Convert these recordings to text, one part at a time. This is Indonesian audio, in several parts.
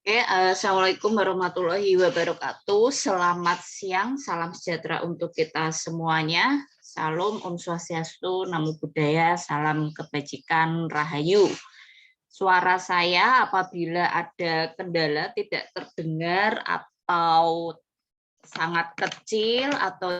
Oke, Assalamualaikum warahmatullahi wabarakatuh. Selamat siang, salam sejahtera untuk kita semuanya. Salam Om Swastiastu, Namo Buddhaya, salam kebajikan, Rahayu. Suara saya apabila ada kendala tidak terdengar atau sangat kecil atau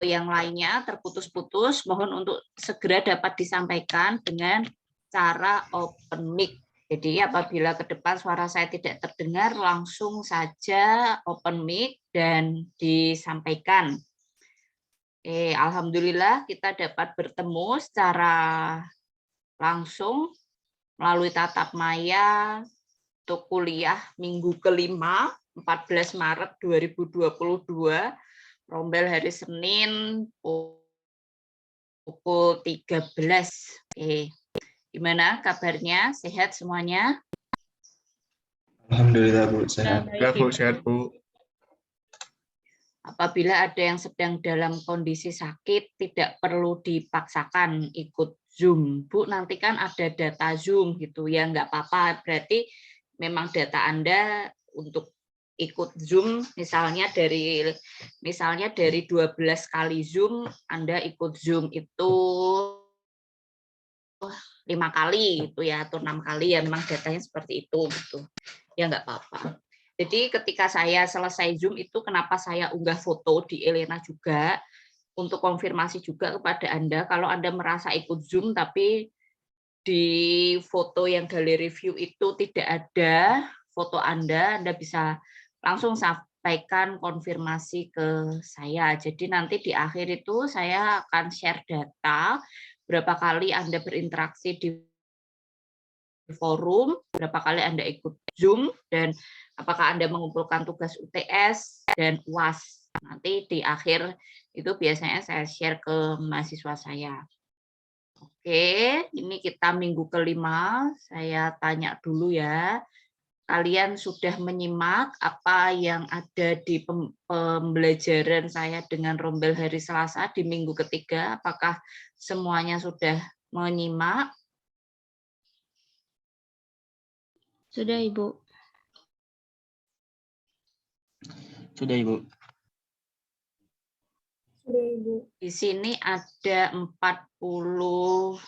yang lainnya terputus-putus, mohon untuk segera dapat disampaikan dengan cara open mic. Jadi apabila ke depan suara saya tidak terdengar, langsung saja open mic dan disampaikan. Alhamdulillah kita dapat bertemu secara langsung melalui tatap maya untuk kuliah minggu kelima 14 Maret 2022, rombel hari Senin pukul 13. Gimana kabarnya? Sehat semuanya? Alhamdulillah Bu, sehat. Ya Bu, sehat Bu. Apabila ada yang sedang dalam kondisi sakit, tidak perlu dipaksakan ikut Zoom. Bu, nanti kan ada data Zoom gitu ya, nggak apa-apa. Berarti memang data Anda untuk ikut Zoom, misalnya dari 12 kali Zoom, Anda ikut Zoom itu 5 kali gitu ya, atau 6 kali ya, memang datanya seperti itu gitu. Ya nggak apa-apa. Jadi ketika saya selesai Zoom itu kenapa saya unggah foto di Elena juga, untuk konfirmasi juga kepada Anda, kalau Anda merasa ikut Zoom tapi di foto yang galeri view itu tidak ada foto Anda bisa langsung sampaikan konfirmasi ke saya. Jadi nanti di akhir itu saya akan share data, berapa kali Anda berinteraksi di forum, berapa kali Anda ikut Zoom, dan apakah Anda mengumpulkan tugas UTS dan UAS. Nanti di akhir itu biasanya saya share ke mahasiswa saya. Oke, ini kita minggu kelima. Saya tanya dulu ya. Kalian sudah menyimak apa yang ada di pembelajaran saya dengan rombel hari Selasa di minggu ketiga? Apakah semuanya sudah menyimak? Sudah Ibu. Sudah Ibu. Sudah Ibu. Di sini ada 44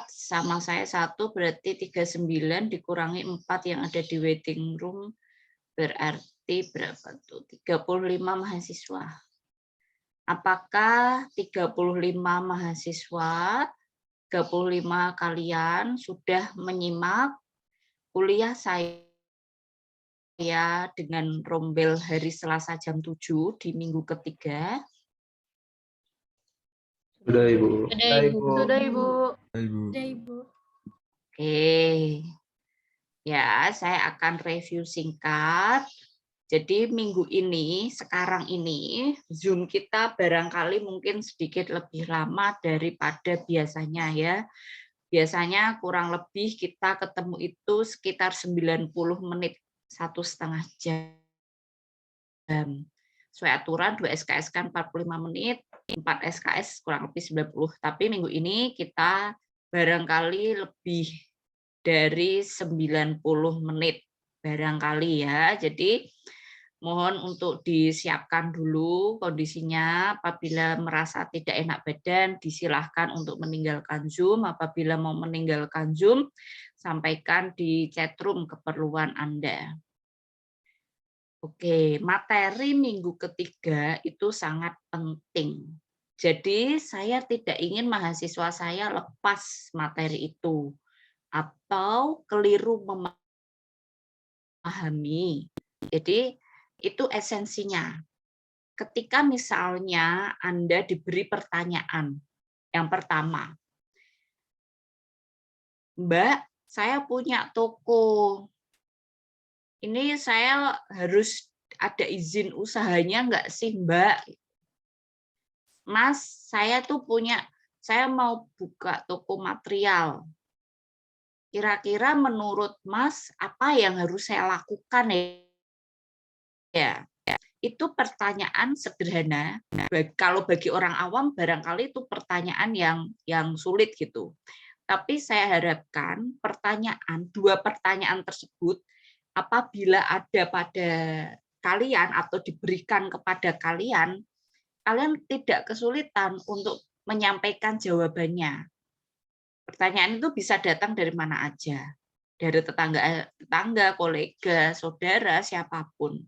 sama saya 1, berarti 39 dikurangi 4 yang ada di waiting room, berarti berapa tuh? 35 mahasiswa. Apakah 35 mahasiswa, 35 kalian sudah menyimak kuliah saya dengan rombel hari Selasa jam 7 di minggu ketiga? Sudah Ibu. Sudah Ibu. Sudah Ibu. Sudah Ibu. Oke. Ya, saya akan review singkat. Jadi minggu ini, sekarang ini, Zoom kita barangkali mungkin sedikit lebih lama daripada biasanya ya. Biasanya kurang lebih kita ketemu itu sekitar 90 menit, 1,5 jam. Sesuai aturan 2 SKS kan 45 menit, 4 SKS kurang lebih 90. Tapi minggu ini kita barangkali lebih dari 90 menit barangkali ya. Jadi mohon untuk disiapkan dulu kondisinya. Apabila merasa tidak enak badan, disilahkan untuk meninggalkan Zoom. Apabila mau meninggalkan Zoom, sampaikan di chatroom keperluan Anda. Oke, materi minggu ketiga itu sangat penting. Jadi saya tidak ingin mahasiswa saya lepas materi itu atau keliru memahami. Jadi itu esensinya. Ketika misalnya Anda diberi pertanyaan, yang pertama, Mbak, saya punya toko, ini saya harus ada izin usahanya nggak sih Mbak? Mas, saya mau buka toko material. Kira-kira menurut Mas, apa yang harus saya lakukan ya? Itu pertanyaan sederhana. Kalau bagi orang awam barangkali itu pertanyaan yang sulit gitu. Tapi saya harapkan dua pertanyaan tersebut apabila ada pada kalian atau diberikan kepada kalian, kalian tidak kesulitan untuk menyampaikan jawabannya. Pertanyaan itu bisa datang dari mana aja, dari tetangga, kolega, saudara, siapapun.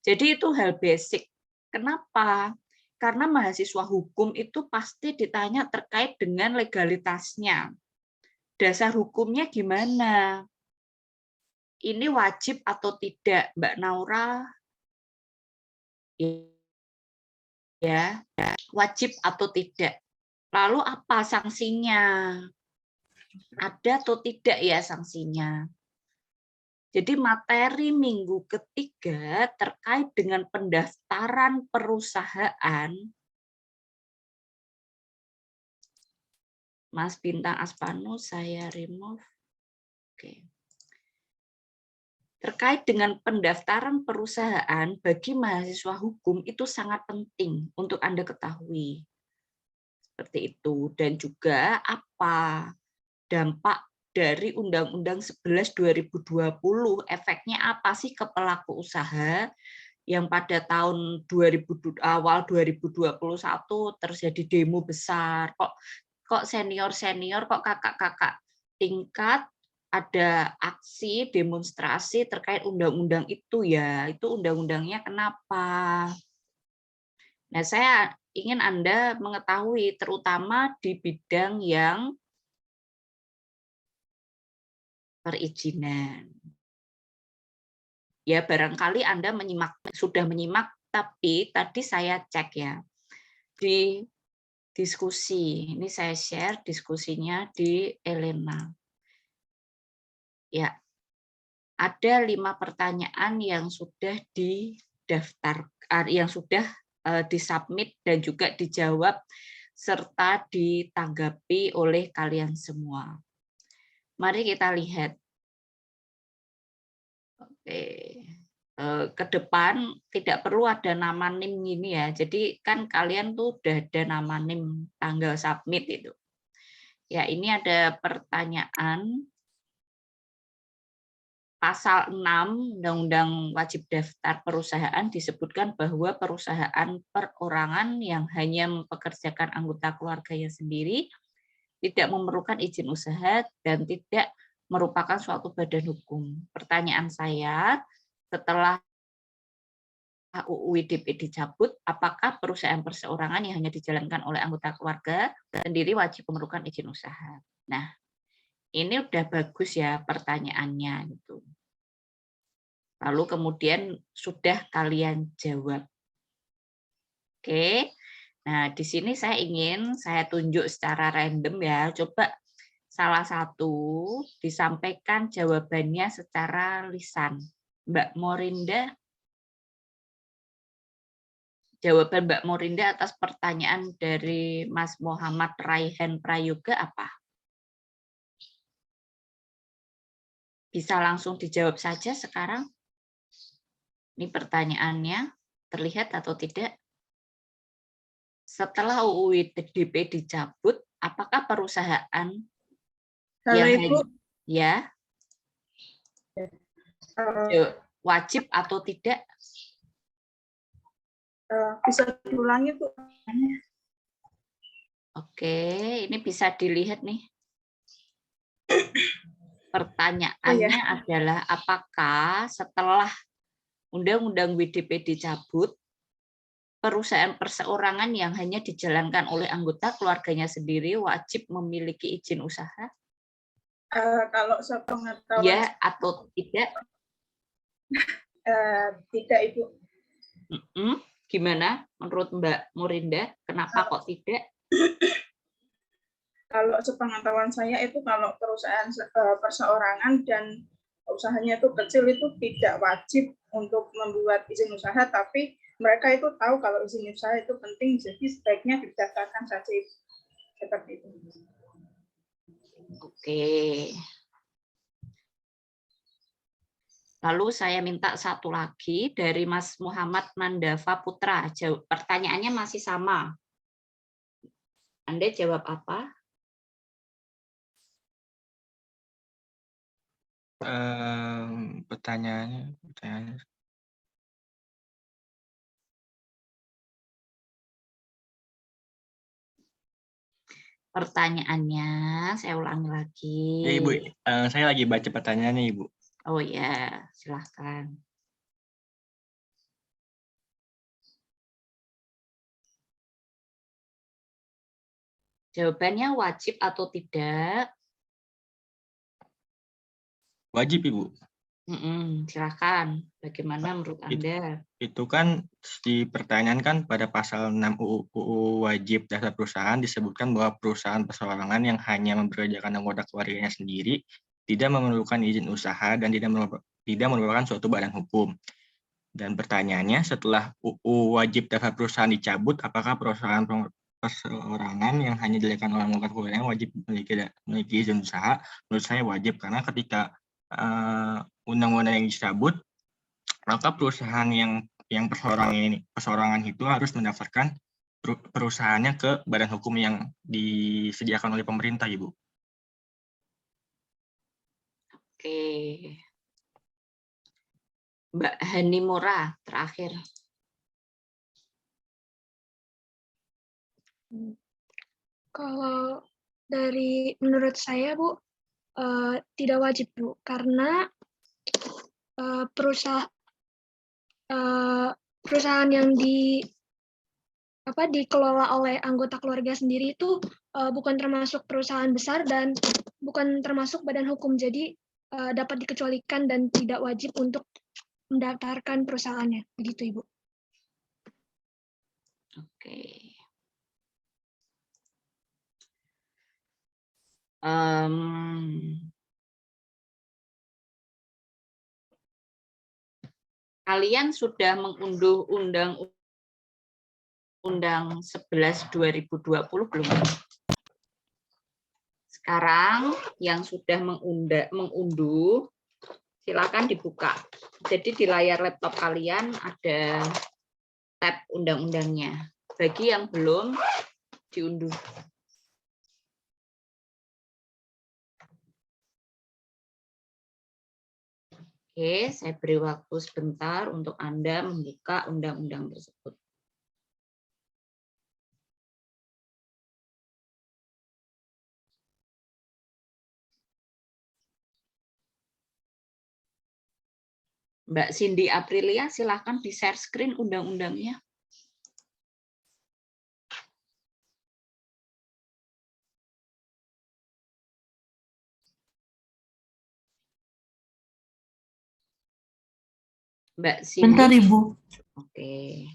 Jadi itu hal basic. Kenapa? Karena mahasiswa hukum itu pasti ditanya terkait dengan legalitasnya. Dasar hukumnya gimana? Ini wajib atau tidak, Mbak Naura? Ya, wajib atau tidak. Lalu apa sanksinya? Ada atau tidak ya sanksinya? Jadi materi minggu ketiga terkait dengan pendaftaran perusahaan. Mas Bintang Aspanu, saya remove. Oke. Terkait dengan pendaftaran perusahaan bagi mahasiswa hukum itu sangat penting untuk Anda ketahui. Seperti itu. Dan juga apa dampak dari Undang-Undang 11 2020, efeknya apa sih ke pelaku usaha yang pada tahun awal 2021 terjadi demo besar. Kok senior-senior, kok kakak-kakak tingkat ada aksi demonstrasi terkait undang-undang itu ya. Itu undang-undangnya kenapa? Nah, saya ingin Anda mengetahui terutama di bidang yang perizinan. Ya, barangkali Anda sudah menyimak, tapi tadi saya cek ya di diskusi. Ini saya share diskusinya di Elena. Ya, ada 5 pertanyaan yang sudah yang sudah disubmit dan juga dijawab serta ditanggapi oleh kalian semua. Mari kita lihat. Oke. Ke depan tidak perlu ada nama NIM gini ya. Jadi kan kalian tuh udah ada nama NIM tanggal submit itu. Ya, ini ada pertanyaan pasal 6 Undang-Undang Wajib Daftar Perusahaan disebutkan bahwa perusahaan perorangan yang hanya mempekerjakan anggota keluarganya sendiri tidak memerlukan izin usaha dan tidak merupakan suatu badan hukum. Pertanyaan saya, setelah UU WDP dicabut, apakah perusahaan perseorangan yang hanya dijalankan oleh anggota keluarga sendiri wajib memerlukan izin usaha? Nah, ini udah bagus ya pertanyaannya gitu. Lalu kemudian sudah kalian jawab. Oke. Nah, di sini saya tunjuk secara random ya. Coba salah satu disampaikan jawabannya secara lisan. Mbak Morinda, jawaban Mbak Morinda atas pertanyaan dari Mas Muhammad Raihan Prayoga apa? Bisa langsung dijawab saja sekarang. Ini pertanyaannya, terlihat atau tidak? Setelah UU WDP dicabut, apakah perusahaan yang wajib atau tidak? Bisa diulangi, Bu. Oke, ini bisa dilihat nih. Pertanyaannya adalah apakah setelah Undang-Undang WDP dicabut, perusahaan perseorangan yang hanya dijalankan oleh anggota keluarganya sendiri wajib memiliki izin usaha? Kalau sepengetahuan ya atau tidak? Tidak, Ibu. Gimana menurut Mbak Morinda? Kenapa kok tidak? Kalau sepengetahuan saya itu kalau perusahaan perseorangan dan usahanya itu kecil itu tidak wajib untuk membuat izin usaha, tapi mereka itu tahu kalau izin usaha itu penting, jadi sebaiknya didaftarkan saja seperti itu. Oke. Lalu saya minta satu lagi dari Mas Muhammad Mandava Putra. Pertanyaannya masih sama. Anda jawab apa? Pertanyaannya. Pertanyaannya, saya ulangi lagi. Ya, Ibu, saya lagi baca pertanyaannya, Ibu. Oh ya, silahkan. Jawabannya wajib atau tidak? Wajib, Ibu. Silahkan. Bagaimana menurut Anda? Itu kan di pertanyaan kan pada pasal 6 UU Wajib Dasar Perusahaan disebutkan bahwa perusahaan perseorangan yang hanya mempekerjakan anggota keluarganya sendiri tidak memerlukan izin usaha dan tidak merupakan suatu badan hukum. Dan pertanyaannya, setelah UU Wajib Dasar Perusahaan dicabut, apakah perusahaan perseorangan yang hanya dilakukan oleh anggota keluarganya wajib memiliki izin usaha? Menurut saya wajib, karena ketika undang-undang yang dicabut, maka perusahaan yang perseorangan itu harus mendaftarkan perusahaannya ke badan hukum yang disediakan oleh pemerintah, Ibu. Oke. Mbak Hanimora, terakhir. Kalau menurut saya, Bu, tidak wajib, Bu, karena perusahaan yang dikelola oleh anggota keluarga sendiri itu bukan termasuk perusahaan besar dan bukan termasuk badan hukum, jadi dapat dikecualikan dan tidak wajib untuk mendaftarkan perusahaannya. Begitu, Ibu. Oke. Kalian sudah mengunduh Undang-Undang 11/2020 belum? Sekarang yang sudah mengunduh, silakan dibuka. Jadi di layar laptop kalian ada tab undang-undangnya. Bagi yang belum, diunduh. Oke, saya beri waktu sebentar untuk Anda membuka undang-undang tersebut. Mbak Cindy Aprilia, silakan di-share screen undang-undangnya. Mbak Cindy. Bentar, Ibu. Oke.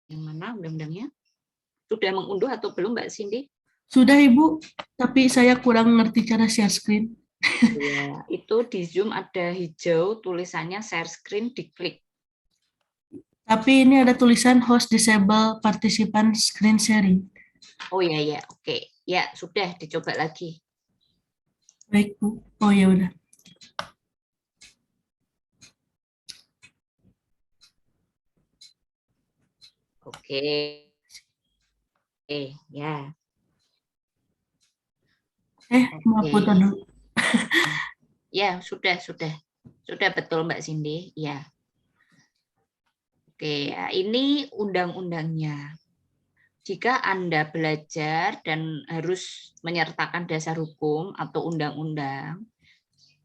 Yang mana undang-undangnya? Sudah mengunduh atau belum, Mbak Cindy? Sudah, Ibu, tapi saya kurang ngerti cara share screen. Ya, itu di Zoom ada hijau tulisannya share screen, diklik. Tapi ini ada tulisan host disable participant screen sharing. Oh ya, ya, oke. Ya, sudah dicoba lagi. Baik, Bu. Oh ya udah. Oke. Ya. Maaf, putar dulu. Ya, sudah betul Mbak Cindy. Ya. Oke, ya, ini undang-undangnya. Jika Anda belajar dan harus menyertakan dasar hukum atau undang-undang,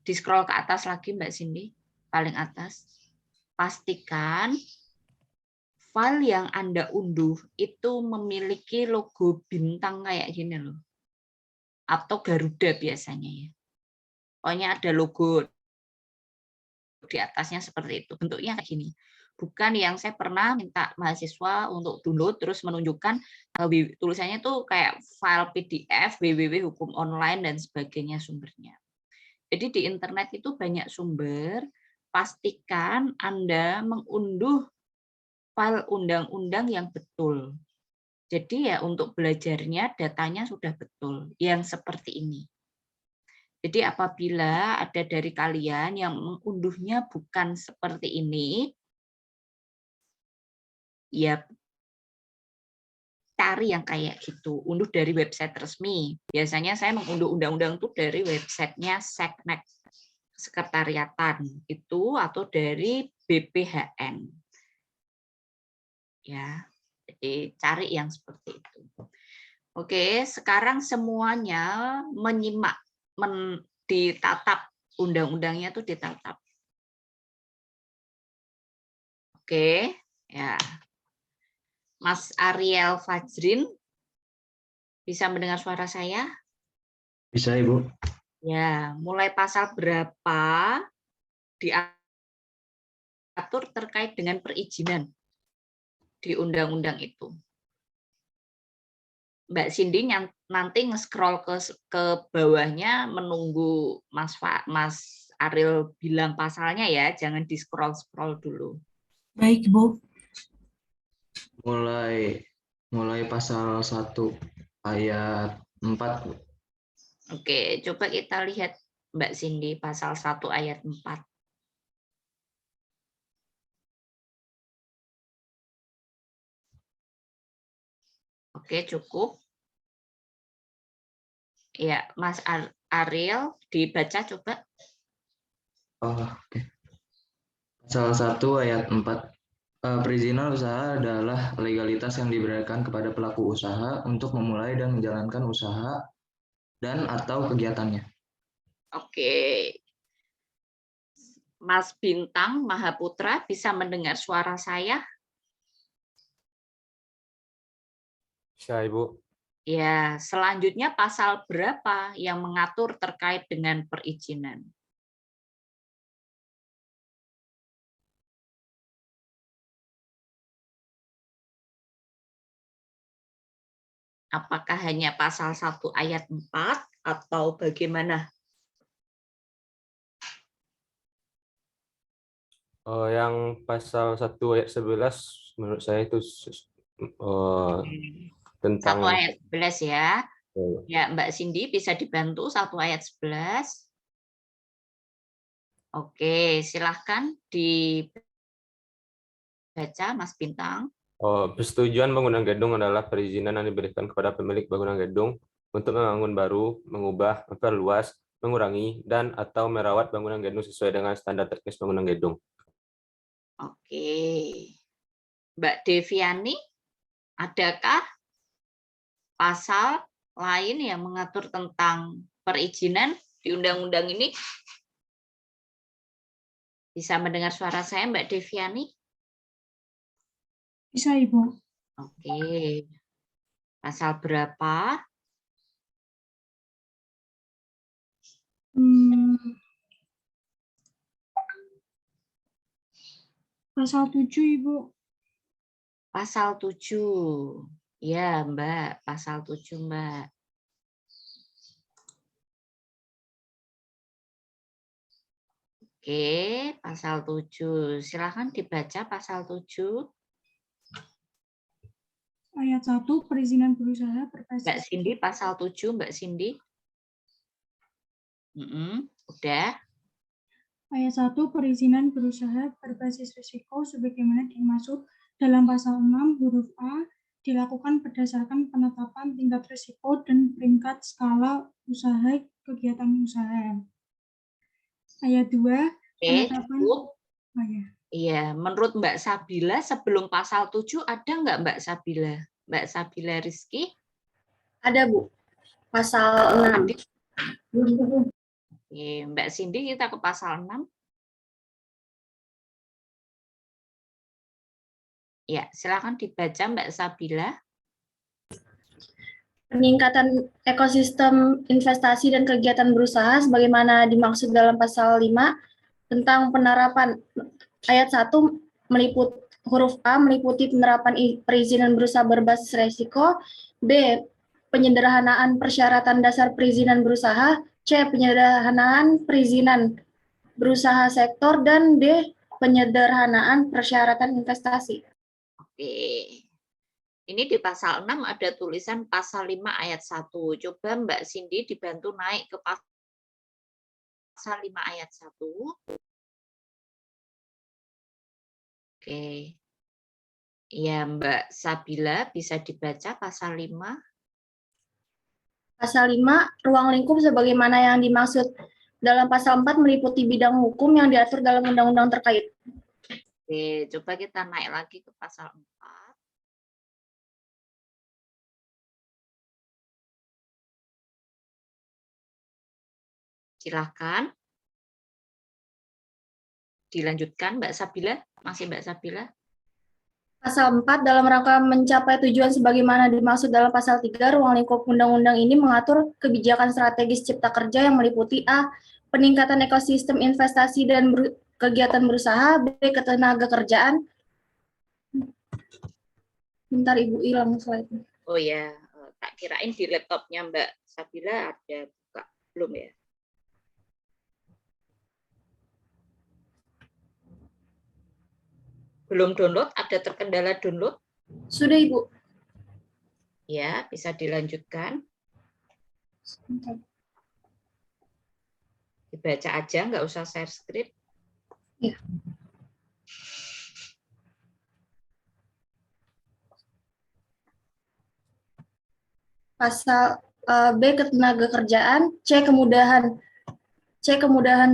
di scroll ke atas lagi Mbak Cindy, paling atas. Pastikan file yang Anda unduh itu memiliki logo bintang kayak gini loh. Atau Garuda biasanya ya. Pokoknya ada logo di atasnya seperti itu. Bentuknya kayak gini. Bukan yang saya pernah minta mahasiswa untuk download terus menunjukkan tulisannya tuh kayak file PDF, www hukum online dan sebagainya sumbernya. Jadi di internet itu banyak sumber, pastikan Anda mengunduh file undang-undang yang betul. Jadi ya untuk belajarnya datanya sudah betul, yang seperti ini. Jadi apabila ada dari kalian yang mengunduhnya bukan seperti ini, ya cari yang kayak gitu, unduh dari website resmi. Biasanya saya mengunduh undang-undang itu dari websitenya Seknek, Sekretariatan itu, atau dari BPHN. Ya, jadi cari yang seperti itu. Oke, sekarang semuanya menyimak, ditatap, undang-undangnya itu ditatap. Oke, ya. Mas Ariel Fajrin, bisa mendengar suara saya? Bisa, Ibu. Ya, mulai pasal berapa diatur terkait dengan perizinan di undang-undang itu? Mbak Cindy nanti nge-scroll ke bawahnya menunggu Mas Ariel bilang pasalnya ya, jangan di-scroll dulu. Baik, Bu. Mulai pasal 1 ayat 4. Bu. Oke, coba kita lihat Mbak Cindy pasal 1 ayat 4. Oke, cukup. Ya, Mas Ariel dibaca coba. Oke. Pasal 1 ayat 4. Perizinan usaha adalah legalitas yang diberikan kepada pelaku usaha untuk memulai dan menjalankan usaha dan atau kegiatannya. Oke. Mas Bintang Mahaputra bisa mendengar suara saya? Bisa, Ibu. Ya, selanjutnya pasal berapa yang mengatur terkait dengan perizinan? Apakah hanya pasal 1 ayat 4 atau bagaimana? Yang pasal 1 ayat 11 menurut saya itu tentang 1 ayat 11 ya. Ya, Mbak Cindy bisa dibantu 1 ayat 11. Oke, silahkan dibaca Mas Bintang. persetujuan bangunan gedung adalah perizinan yang diberikan kepada pemilik bangunan gedung untuk membangun baru, mengubah, memperluas, mengurangi, dan atau merawat bangunan gedung sesuai dengan standar teknis bangunan gedung. Oke. Mbak Deviani, adakah pasal lain yang mengatur tentang perizinan di undang-undang ini? Bisa mendengar suara saya, Mbak Deviani? Bisa, Ibu. Oke. Pasal berapa? Pasal 7, Ibu. Pasal 7. Ya, Mbak. Pasal 7, Mbak. Oke, pasal 7. Silakan dibaca pasal 7. Ayat 1, perizinan berusaha berbasis. Mbak Cindy, pasal 7, Mbak Cindy. Udah. Ayat 1, perizinan berusaha berbasis risiko sebagaimana dimaksud dalam pasal 6 huruf A dilakukan berdasarkan penetapan tingkat risiko dan peringkat skala usaha kegiatan usaha. Ayat 2, penetapan. Cukup. Oh, ya. Iya, menurut Mbak Sabila sebelum pasal 7 ada nggak Mbak Sabila? Mbak Sabila Rizky? Ada, Bu. Pasal 6. Oke, Mbak Cindy kita ke pasal 6. Ya, silakan dibaca Mbak Sabila. Peningkatan ekosistem investasi dan kegiatan berusaha sebagaimana dimaksud dalam pasal 5 tentang penerapan ayat 1 huruf A meliputi penerapan perizinan berusaha berbasis risiko, B. penyederhanaan persyaratan dasar perizinan berusaha, C. penyederhanaan perizinan berusaha sektor, dan D. penyederhanaan persyaratan investasi. Oke. Ini di pasal 6 ada tulisan pasal 5 ayat 1. Coba Mbak Cindy dibantu naik ke pasal 5 ayat 1. Oke. Ya, Mbak Sabila bisa dibaca pasal 5. Pasal 5, ruang lingkup sebagaimana yang dimaksud dalam pasal 4 meliputi bidang hukum yang diatur dalam undang-undang terkait. Oke, coba kita naik lagi ke pasal 4. Silakan. Dilanjutkan, Mbak Sabila. Masih Mbak Sabila? Pasal 4, dalam rangka mencapai tujuan sebagaimana dimaksud dalam pasal 3, ruang lingkup undang-undang ini mengatur kebijakan strategis cipta kerja yang meliputi A. Peningkatan ekosistem investasi dan kegiatan berusaha, B. Ketenaga kerjaan. Bentar, Ibu, hilang slide-nya. Oh ya, tak kirain di laptopnya Mbak Sabila ada buka. Belum ya? Belum download, ada terkendala download? Sudah, Ibu. Ya, bisa dilanjutkan. Sebentar. Dibaca aja, nggak usah share script. Ya. Pasal B, ketenaga kerjaan, C, kemudahan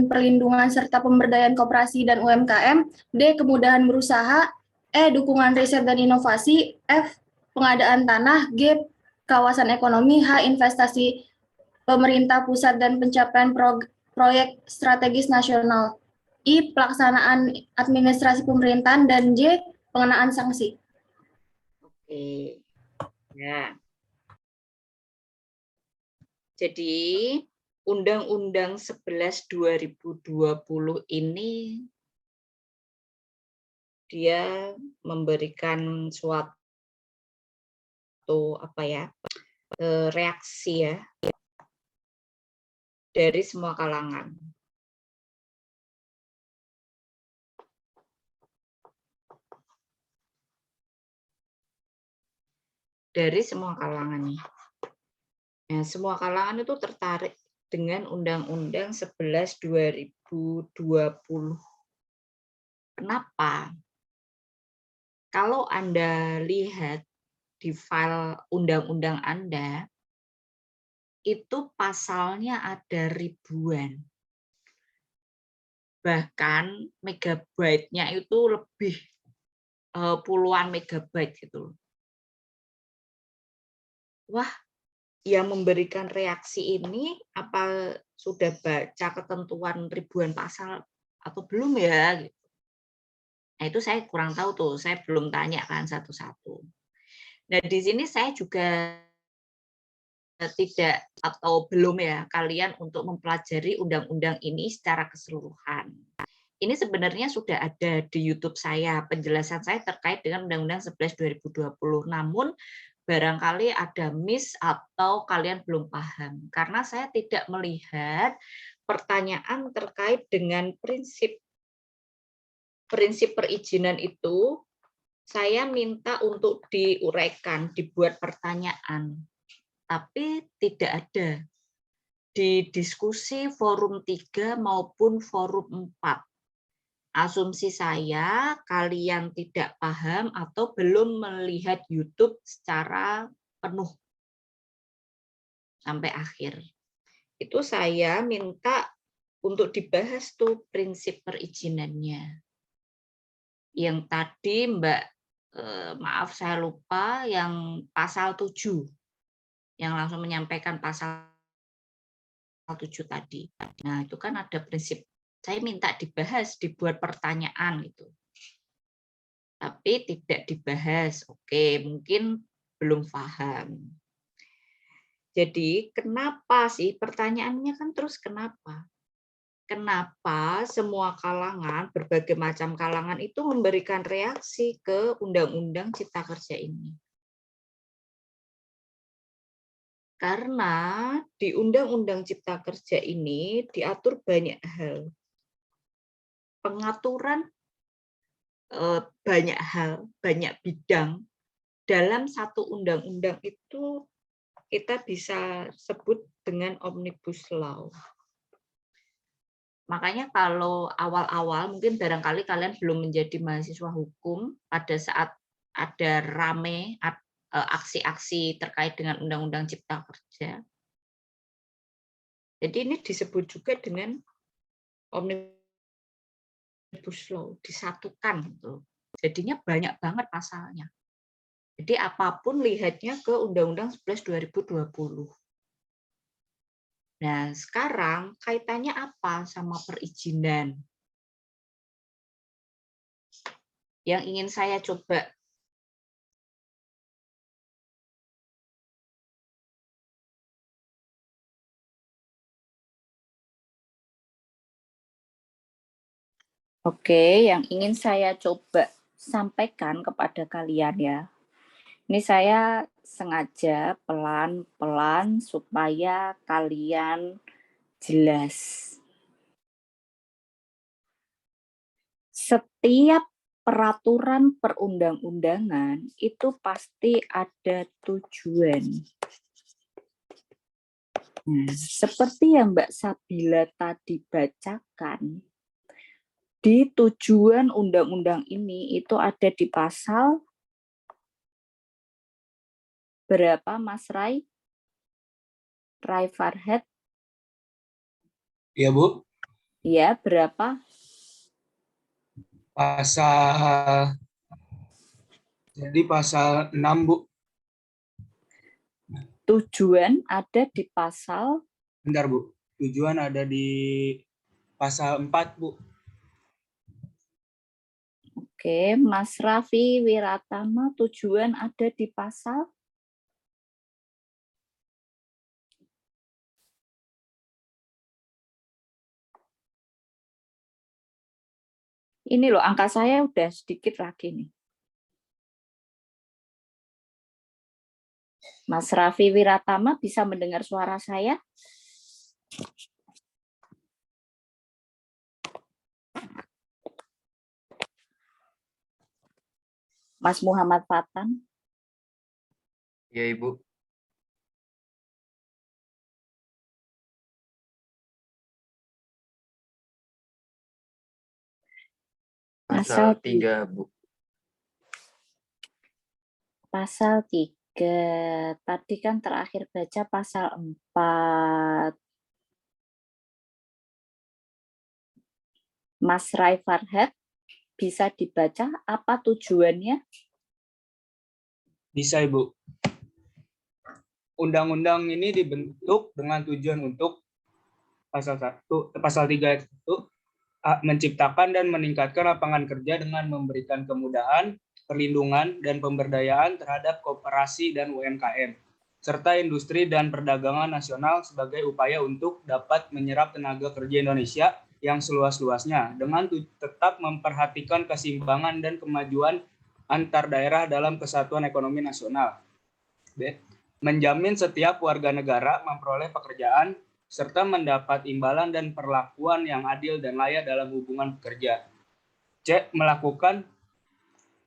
perlindungan serta pemberdayaan koperasi dan UMKM, D, kemudahan berusaha, E, dukungan riset dan inovasi, F, pengadaan tanah, G, kawasan ekonomi, H, investasi pemerintah pusat dan pencapaian proyek strategis nasional, I, pelaksanaan administrasi pemerintahan, dan J, pengenaan sanksi. Oke. Ya. Jadi Undang-Undang 11/2020 ini dia memberikan suatu reaksi ya dari semua kalangan. Dari semua kalangan nih. Nah, semua kalangan itu tertarik dengan Undang-Undang 11/2020. Kenapa? Kalau Anda lihat di file undang-undang Anda, itu pasalnya ada ribuan. Bahkan megabyte-nya itu lebih puluhan megabyte gitu. Wah, yang memberikan reaksi ini apa sudah baca ketentuan ribuan pasal atau belum ya? Nah, itu saya kurang tahu tuh, saya belum tanya kan satu-satu. Nah, di sini saya juga tidak atau belum ya kalian untuk mempelajari undang-undang ini secara keseluruhan. Ini sebenarnya sudah ada di YouTube saya, penjelasan saya terkait dengan Undang-Undang 11/2020. Namun barangkali ada miss atau kalian belum paham. Karena saya tidak melihat pertanyaan terkait dengan prinsip perizinan itu, saya minta untuk diuraikan, dibuat pertanyaan. Tapi tidak ada di diskusi forum 3 maupun forum 4. Asumsi saya kalian tidak paham atau belum melihat YouTube secara penuh sampai akhir. Itu saya minta untuk dibahas tuh prinsip perizinannya. Yang tadi Mbak, maaf saya lupa, yang pasal 7. Yang langsung menyampaikan pasal 7 tadi. Nah, itu kan ada prinsip. Saya minta dibahas, dibuat pertanyaan gitu. Tapi tidak dibahas. Oke, mungkin belum paham. Jadi, kenapa sih? Pertanyaannya kan terus kenapa? Kenapa semua kalangan, berbagai macam kalangan itu memberikan reaksi ke Undang-Undang Cipta Kerja ini? Karena di Undang-Undang Cipta Kerja ini diatur banyak hal. Pengaturan banyak hal, banyak bidang. Dalam satu undang-undang itu kita bisa sebut dengan Omnibus Law. Makanya kalau awal-awal, mungkin barangkali kalian belum menjadi mahasiswa hukum pada saat ada rame aksi-aksi terkait dengan Undang-Undang Cipta Kerja. Jadi ini disebut juga dengan Omnibus Law, disatukan gitu. Jadinya banyak banget pasalnya. Jadi apapun lihatnya ke Undang-Undang 11 2020. Nah, sekarang kaitannya apa sama perizinan? Yang ingin saya coba yang ingin saya coba sampaikan kepada kalian ya. Ini saya sengaja pelan-pelan supaya kalian jelas. Setiap peraturan perundang-undangan itu pasti ada tujuan. Nah, seperti yang Mbak Sabila tadi bacakan, di tujuan undang-undang ini itu ada di pasal berapa, Mas Rai? Rai Farhat? Iya, Bu. Ya, berapa? Jadi pasal 6, Bu. Tujuan ada di pasal? Bentar, Bu. Tujuan ada di pasal 4, Bu. Oke, Mas Raffi Wiratama, tujuan ada di pasal? Ini loh, angka saya udah sedikit lagi nih. Mas Raffi Wiratama bisa mendengar suara saya? Mas Muhammad Fatan? Ya, Ibu. Pasal 3, Bu. Pasal 3. Tadi kan terakhir baca pasal 4. Mas Rai Farhat, bisa dibaca apa tujuannya? Bisa, Ibu. Undang-undang ini dibentuk dengan tujuan untuk pasal 3 itu menciptakan dan meningkatkan lapangan kerja dengan memberikan kemudahan, perlindungan, dan pemberdayaan terhadap koperasi dan UMKM, serta industri dan perdagangan nasional sebagai upaya untuk dapat menyerap tenaga kerja Indonesia yang seluas-luasnya, dengan tetap memperhatikan keseimbangan dan kemajuan antar daerah dalam kesatuan ekonomi nasional. B. Menjamin setiap warga negara memperoleh pekerjaan, serta mendapat imbalan dan perlakuan yang adil dan layak dalam hubungan pekerja. C. Melakukan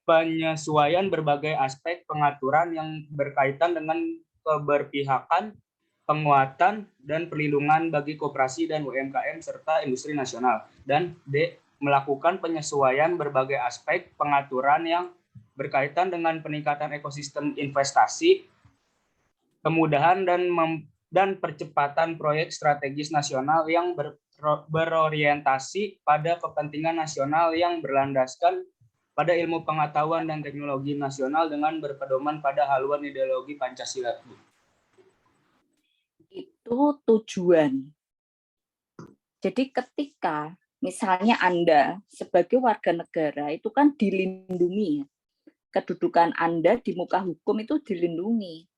penyesuaian berbagai aspek pengaturan yang berkaitan dengan keberpihakan, penguatan, dan perlindungan bagi koperasi dan UMKM serta industri nasional. Dan D. Melakukan penyesuaian berbagai aspek pengaturan yang berkaitan dengan peningkatan ekosistem investasi, kemudahan dan percepatan proyek strategis nasional yang berorientasi pada kepentingan nasional yang berlandaskan pada ilmu pengetahuan dan teknologi nasional dengan berpedoman pada haluan ideologi Pancasila. Itu tujuan. Jadi ketika misalnya Anda sebagai warga negara itu kan dilindungi, kedudukan Anda di muka hukum itu dilindungi.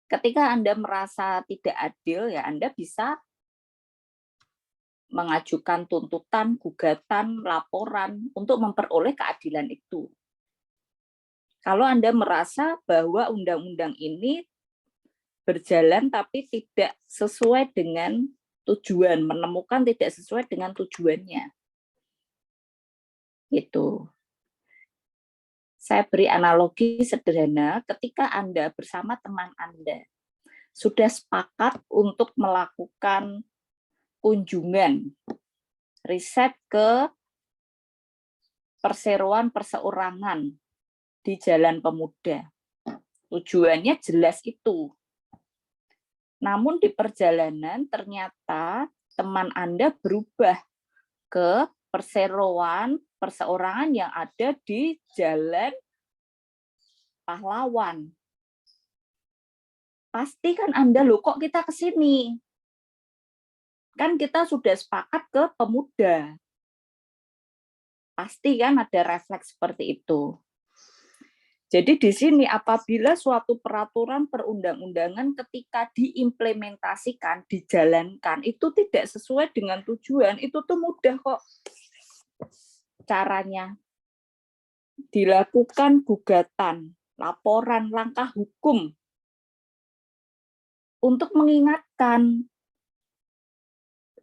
Ketika Anda merasa tidak adil, ya Anda bisa mengajukan tuntutan, gugatan, laporan untuk memperoleh keadilan itu. Kalau Anda merasa bahwa undang-undang ini berjalan tapi tidak sesuai dengan tujuan, menemukan tidak sesuai dengan tujuannya. Itu. Saya beri analogi sederhana, ketika Anda bersama teman Anda sudah sepakat untuk melakukan kunjungan riset ke perseroan perseorangan di Jalan Pemuda. Tujuannya jelas itu. Namun di perjalanan ternyata teman Anda berubah ke perseorangan yang ada di Jalan Pahlawan. Pasti kan Anda, loh kok kita ke sini? Kan kita sudah sepakat ke Pemuda. Pasti kan ada refleks seperti itu. Jadi di sini apabila suatu peraturan perundang-undangan ketika diimplementasikan, dijalankan, itu tidak sesuai dengan tujuan, itu tuh mudah kok caranya. Dilakukan gugatan, laporan, langkah hukum untuk mengingatkan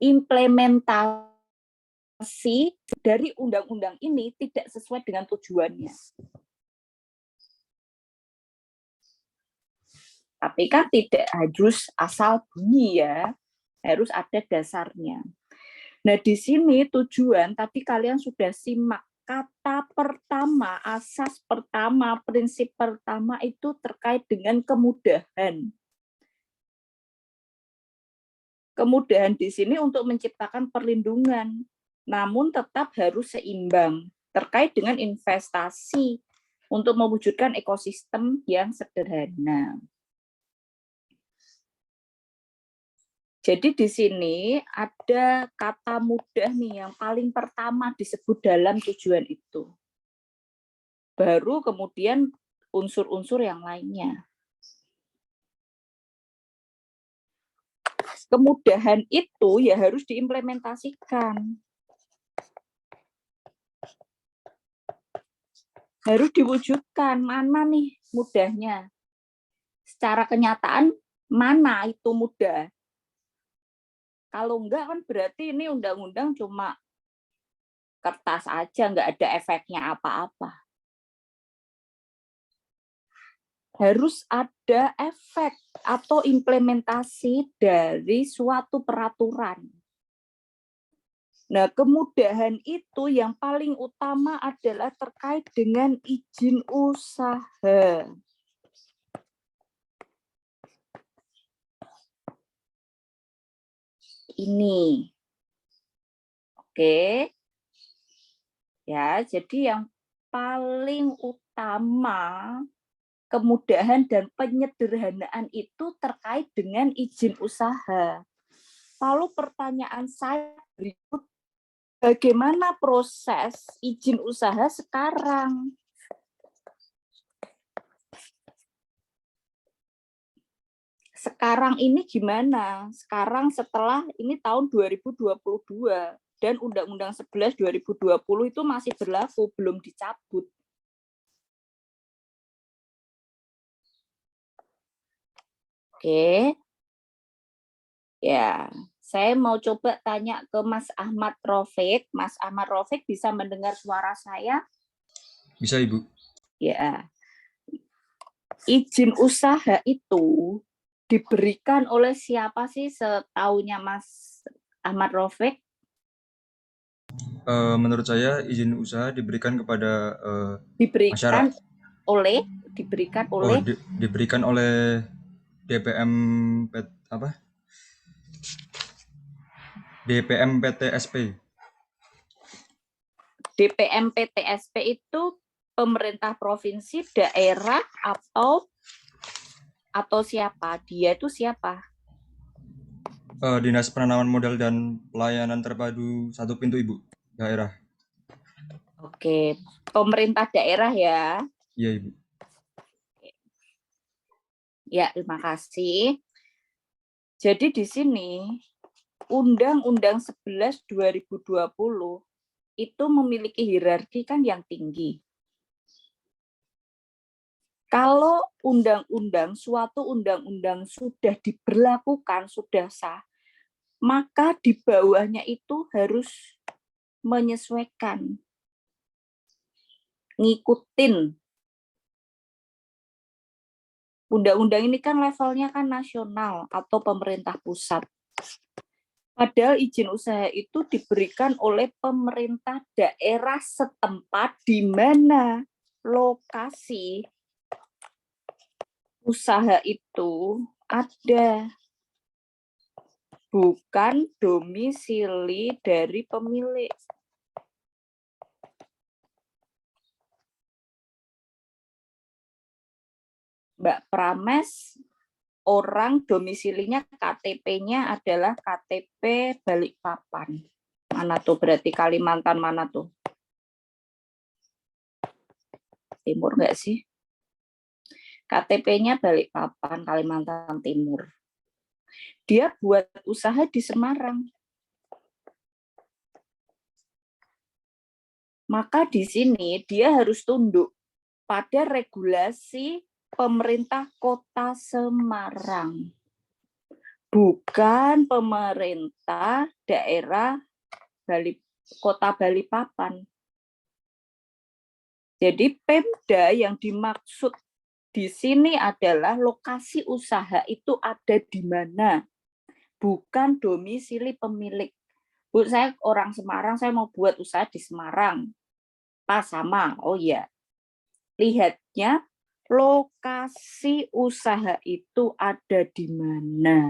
implementasi dari undang-undang ini tidak sesuai dengan tujuannya. Tapi kan tidak harus asal bunyi ya, harus ada dasarnya. Nah di sini tujuan, tadi kalian sudah simak, kata pertama, asas pertama, prinsip pertama itu terkait dengan kemudahan. Kemudahan di sini untuk menciptakan perlindungan, namun tetap harus seimbang, terkait dengan investasi untuk mewujudkan ekosistem yang sederhana. Jadi di sini ada kata mudah nih yang paling pertama disebut dalam tujuan itu. Baru kemudian unsur-unsur yang lainnya. Kemudahan itu ya harus diimplementasikan. Harus diwujudkan, mana nih mudahnya. Secara kenyataan, mana itu mudah. Kalau enggak kan berarti ini undang-undang cuma kertas aja, enggak ada efeknya apa-apa. Harus ada efek atau implementasi dari suatu peraturan. Nah, kemudahan itu yang paling utama adalah terkait dengan izin usaha. Ini. Oke. Ya, jadi yang paling utama kemudahan dan penyederhanaan itu terkait dengan izin usaha. Lalu pertanyaan saya berikut, bagaimana proses izin usaha sekarang? Sekarang ini gimana? Sekarang setelah ini tahun 2022 dan Undang-Undang 11 2020 itu masih berlaku, belum dicabut. Oke. Ya, saya mau coba tanya ke Mas Ahmad Raufik. Mas Ahmad Raufik bisa mendengar suara saya? Bisa, Ibu. Ya. Izin usaha itu diberikan oleh siapa sih setaunya Mas Ahmad Raufik? Menurut saya izin usaha diberikan kepada Diberikan masyarakat. Diberikan oleh DPM DPM PTSP. DPM PTSP itu pemerintah provinsi, daerah, atau siapa? Dia itu siapa? Dinas Penanaman Modal dan Pelayanan Terpadu Satu Pintu, Ibu. Daerah. Oke, pemerintah daerah ya. Iya, Ibu. Ya, terima kasih. Jadi di sini Undang-Undang 11 2020 itu memiliki hierarki kan yang tinggi. Kalau suatu undang-undang sudah diberlakukan, sudah sah, maka di bawahnya itu harus menyesuaikan, ngikutin. Undang-undang ini kan levelnya kan nasional atau pemerintah pusat. Padahal izin usaha itu diberikan oleh pemerintah daerah setempat di mana lokasi usaha itu ada, bukan domisili dari pemilik. Mbak Prames, orang domisilinya KTP-nya adalah KTP Balikpapan. Mana tuh berarti Kalimantan mana tuh? Timur nggak sih? KTP-nya Balikpapan, Kalimantan Timur. Dia buat usaha di Semarang. Maka di sini dia harus tunduk pada regulasi pemerintah Kota Semarang, bukan pemerintah daerah Kota Balikpapan. Jadi Pemda yang dimaksud di sini adalah lokasi usaha itu ada di mana, bukan domisili pemilik. Bu, saya orang Semarang, saya mau buat usaha di Semarang. Pas sama, oh iya. Lihatnya lokasi usaha itu ada di mana.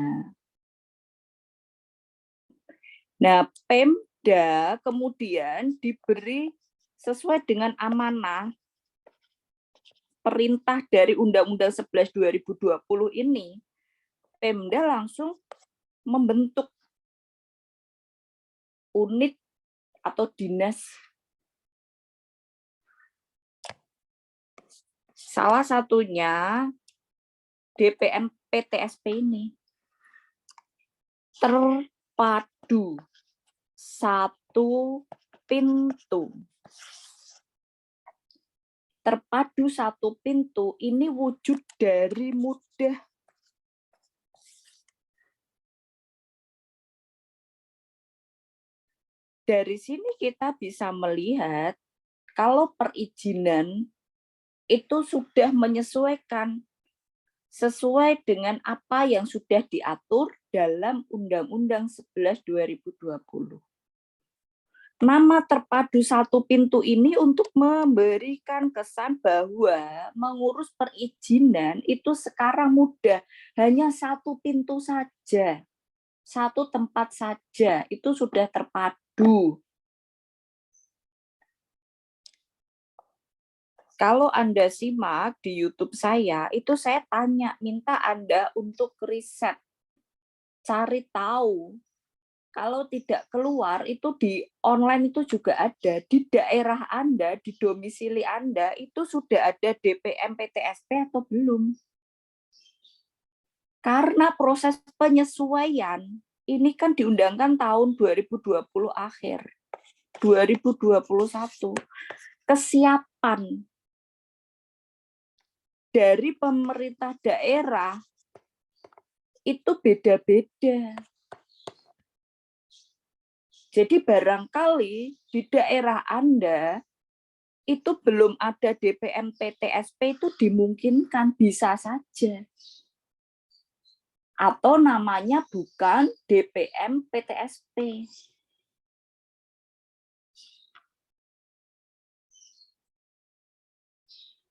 Nah, Pemda kemudian diberi sesuai dengan amanah perintah dari Undang-Undang 11 2020 ini, Pemda langsung membentuk unit atau dinas. Salah satunya DPM PTSP ini. Terpadu satu pintu. Terpadu satu pintu ini wujud dari mudah. Dari sini kita bisa melihat kalau perizinan itu sudah menyesuaikan sesuai dengan apa yang sudah diatur dalam Undang-Undang 11 2020. Nama terpadu satu pintu ini untuk memberikan kesan bahwa mengurus perizinan itu sekarang mudah, hanya satu pintu saja, satu tempat saja, itu sudah terpadu. Kalau Anda simak di YouTube saya, itu saya minta Anda untuk riset, cari tahu. Kalau tidak keluar, itu di online itu juga ada. Di daerah Anda, di domisili Anda, itu sudah ada DPM PTSP atau belum? Karena proses penyesuaian, ini kan diundangkan tahun 2020 akhir, 2021. Kesiapan dari pemerintah daerah itu beda-beda. Jadi barangkali di daerah Anda itu belum ada DPM PTSP, itu dimungkinkan, bisa saja. Atau namanya bukan DPM PTSP.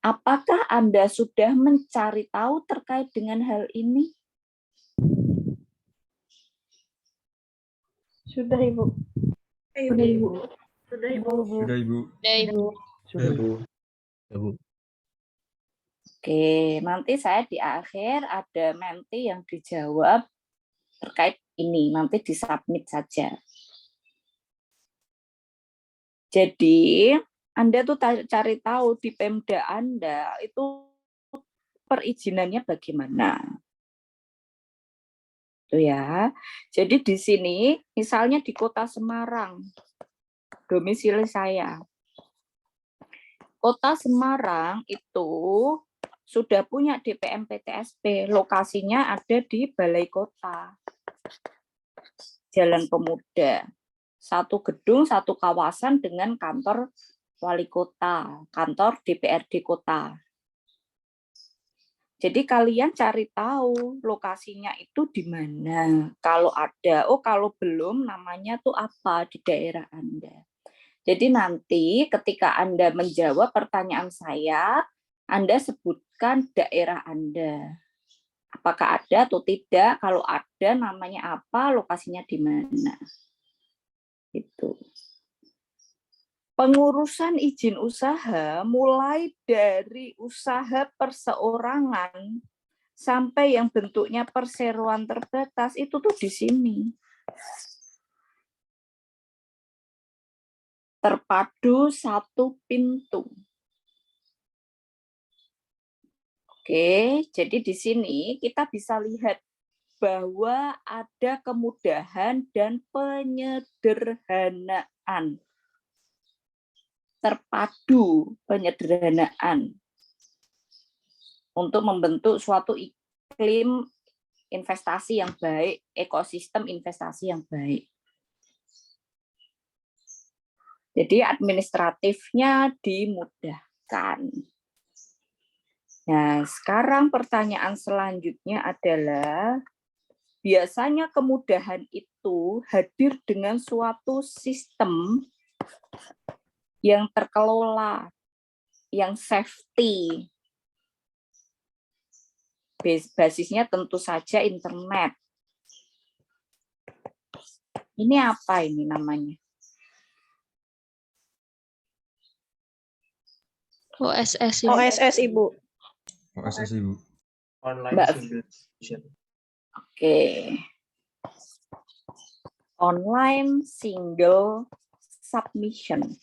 Apakah Anda sudah mencari tahu terkait dengan hal ini? Sudah, Ibu. Sudah, Ibu. Sudah, Ibu. Sudah, Ibu. Sudah, Bu. Oke, nanti saya di akhir ada menti yang dijawab terkait ini, nanti disubmit saja. Jadi, Anda tuh cari tahu di Pemda Anda itu perizinannya bagaimana. Itu ya. Jadi di sini, misalnya di Kota Semarang, domisili saya. Kota Semarang itu sudah punya DPM PTSP, lokasinya ada di Balai Kota, Jalan Pemuda. Satu gedung, satu kawasan dengan kantor wali kota, kantor DPRD kota. Jadi kalian cari tahu lokasinya itu di mana. Kalau ada, kalau belum namanya tuh apa di daerah Anda. Jadi nanti ketika Anda menjawab pertanyaan saya, Anda sebutkan daerah Anda. Apakah ada atau tidak? Kalau ada, namanya apa, lokasinya di mana. Itu. Pengurusan izin usaha mulai dari usaha perseorangan sampai yang bentuknya perseroan terbatas itu tuh di sini. Terpadu satu pintu. Oke, jadi di sini kita bisa lihat bahwa ada kemudahan dan penyederhanaan. Terpadu penyederhanaan untuk membentuk suatu iklim investasi yang baik, ekosistem investasi yang baik. Jadi administratifnya dimudahkan. Nah, sekarang pertanyaan selanjutnya adalah, biasanya kemudahan itu hadir dengan suatu sistem yang terkelola, yang safety. Basisnya tentu saja internet. Ini apa ini namanya? OSS. OSS, Ibu. OSS, Ibu. Online Mbak. single submission. Oke. Online single submission.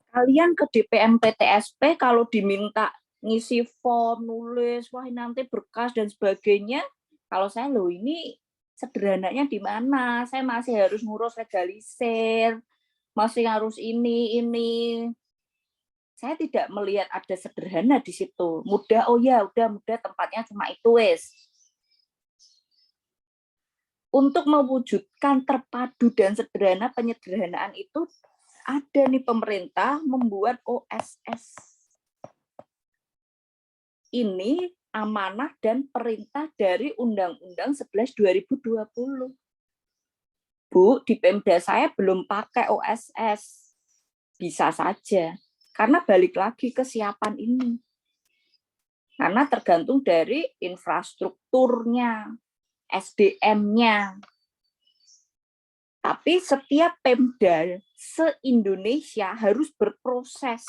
Kalian ke DPM PTSP kalau diminta ngisi form, nulis, wah nanti berkas dan sebagainya. Kalau saya loh ini sederhananya di mana? Saya masih harus ngurus legalisir, masih harus ini. Saya tidak melihat ada sederhana di situ. Mudah, oh ya udah mudah, tempatnya cuma itu wes. Untuk mewujudkan terpadu dan sederhana, penyederhanaan itu ada nih pemerintah membuat OSS. Ini amanah dan perintah dari Undang-Undang 11 2020. Bu, di Pemda saya belum pakai OSS. Bisa saja. Karena balik lagi kesiapan ini. Karena tergantung dari infrastrukturnya, SDM-nya. Tapi setiap Pemda se-Indonesia harus berproses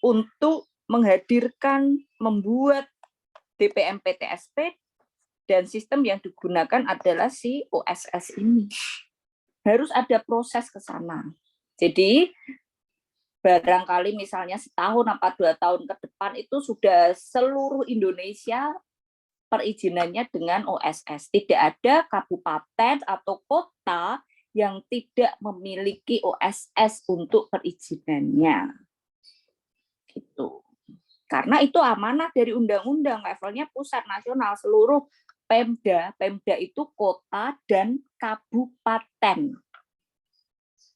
untuk menghadirkan, membuat DPM PTSP, dan sistem yang digunakan adalah si OSS ini. Harus ada proses ke sana. Jadi, barangkali misalnya setahun apa 2 tahun ke depan itu sudah seluruh Indonesia perizinannya dengan OSS. Tidak ada kabupaten atau kota yang tidak memiliki OSS untuk perizinannya. Gitu. Karena itu amanah dari undang-undang, levelnya pusat, nasional, seluruh Pemda. Pemda itu kota dan kabupaten.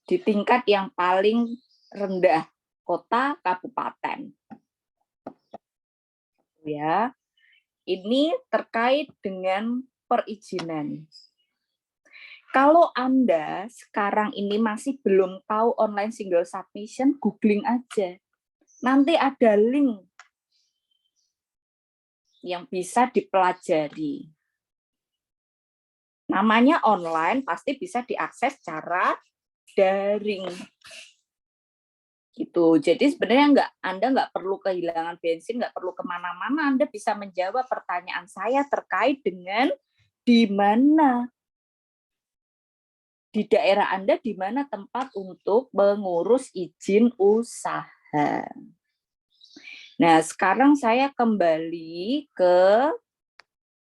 Di tingkat yang paling rendah, kota, kabupaten. Ya. Ini terkait dengan perizinan. Kalau Anda sekarang ini masih belum tahu online single submission, googling aja. Nanti ada link yang bisa dipelajari. Namanya online, pasti bisa diakses secara daring. Gitu. Jadi sebenarnya Anda nggak perlu kehilangan bensin, nggak perlu kemana-mana. Anda bisa menjawab pertanyaan saya terkait dengan di mana di daerah Anda, di mana tempat untuk mengurus izin usaha. Nah, sekarang saya kembali ke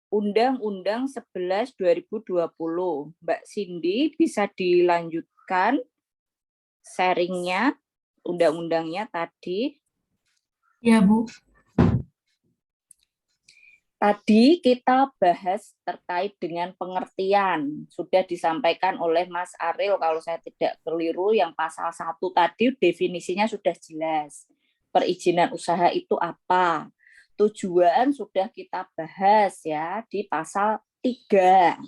Undang-Undang 11 2020. Mbak Cindy bisa dilanjutkan sharingnya. Undang-undangnya tadi. Ya, Bu. Tadi kita bahas terkait dengan pengertian. Sudah disampaikan oleh Mas Ariel, kalau saya tidak keliru, yang pasal 1 tadi definisinya sudah jelas. Perizinan usaha itu apa? Tujuan sudah kita bahas ya di pasal 3.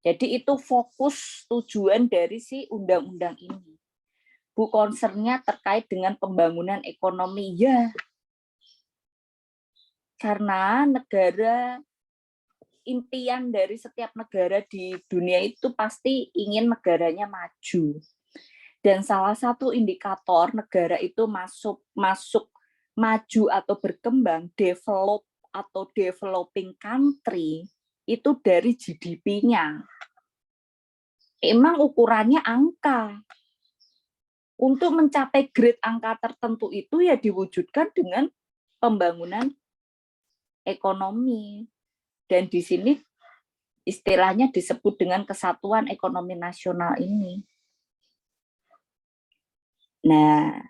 Jadi itu fokus tujuan dari si undang-undang ini. Bu, concernnya terkait dengan pembangunan ekonomi. Ya, karena negara, impian dari setiap negara di dunia itu pasti ingin negaranya maju. Dan salah satu indikator negara itu masuk maju atau berkembang, develop atau developing country, itu dari GDP-nya. Emang ukurannya angka. Untuk mencapai grade angka tertentu itu ya diwujudkan dengan pembangunan ekonomi. Dan di sini istilahnya disebut dengan kesatuan ekonomi nasional ini. Nah,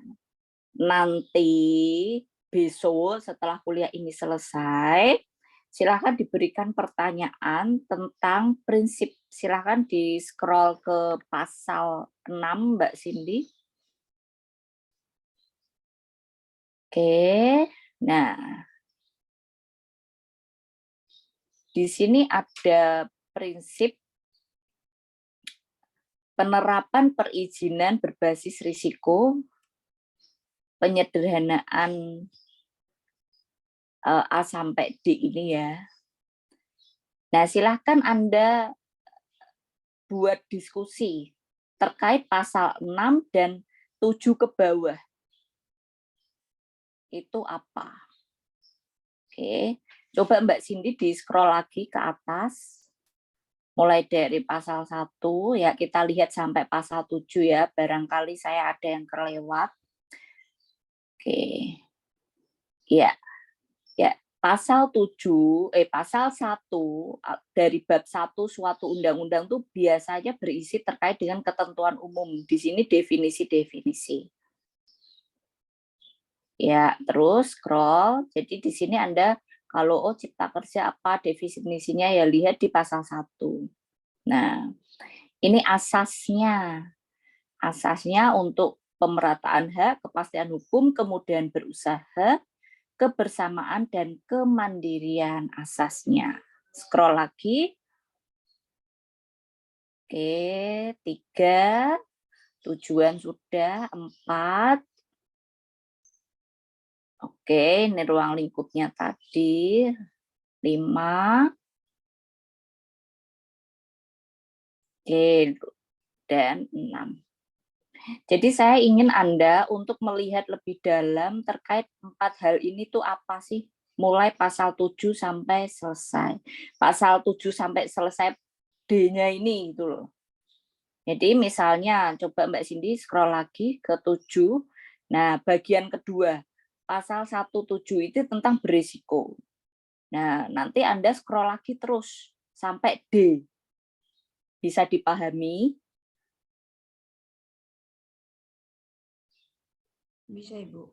nanti besok setelah kuliah ini selesai, silakan diberikan pertanyaan tentang prinsip. Silakan di-scroll ke pasal 6, Mbak Cindy. Oke, nah di sini ada prinsip penerapan perizinan berbasis risiko, penyederhanaan A sampai D ini ya. Nah, silahkan Anda buat diskusi terkait pasal 6 dan 7 ke bawah. Itu apa? Oke, coba Mbak Cindy di-scroll lagi ke atas. Mulai dari pasal 1, ya kita lihat sampai pasal 7 ya, barangkali saya ada yang kelewat. Oke. Ya. Ya, pasal 1 dari bab 1 suatu undang-undang itu biasanya berisi terkait dengan ketentuan umum. Di sini definisi-definisi. Ya, terus scroll. Jadi di sini Anda kalau cipta kerja apa definisinya ya lihat di pasal 1. Nah, ini asasnya. Asasnya untuk pemerataan hak, kepastian hukum, kemudian berusaha, kebersamaan dan kemandirian asasnya. Scroll lagi. Oke, 3. Tujuan sudah, 4. Oke, ini ruang lingkupnya tadi. 5. Oke, dan 6. Jadi saya ingin Anda untuk melihat lebih dalam terkait 4 hal ini tuh apa sih? Mulai pasal 7 sampai selesai. Pasal 7 sampai selesai D-nya ini gitu loh. Jadi misalnya coba Mbak Cindy scroll lagi ke 7. Nah, bagian kedua. Pasal 1.7 itu tentang berisiko. Nah, nanti Anda scroll lagi terus sampai D. Bisa dipahami? Bisa, Ibu.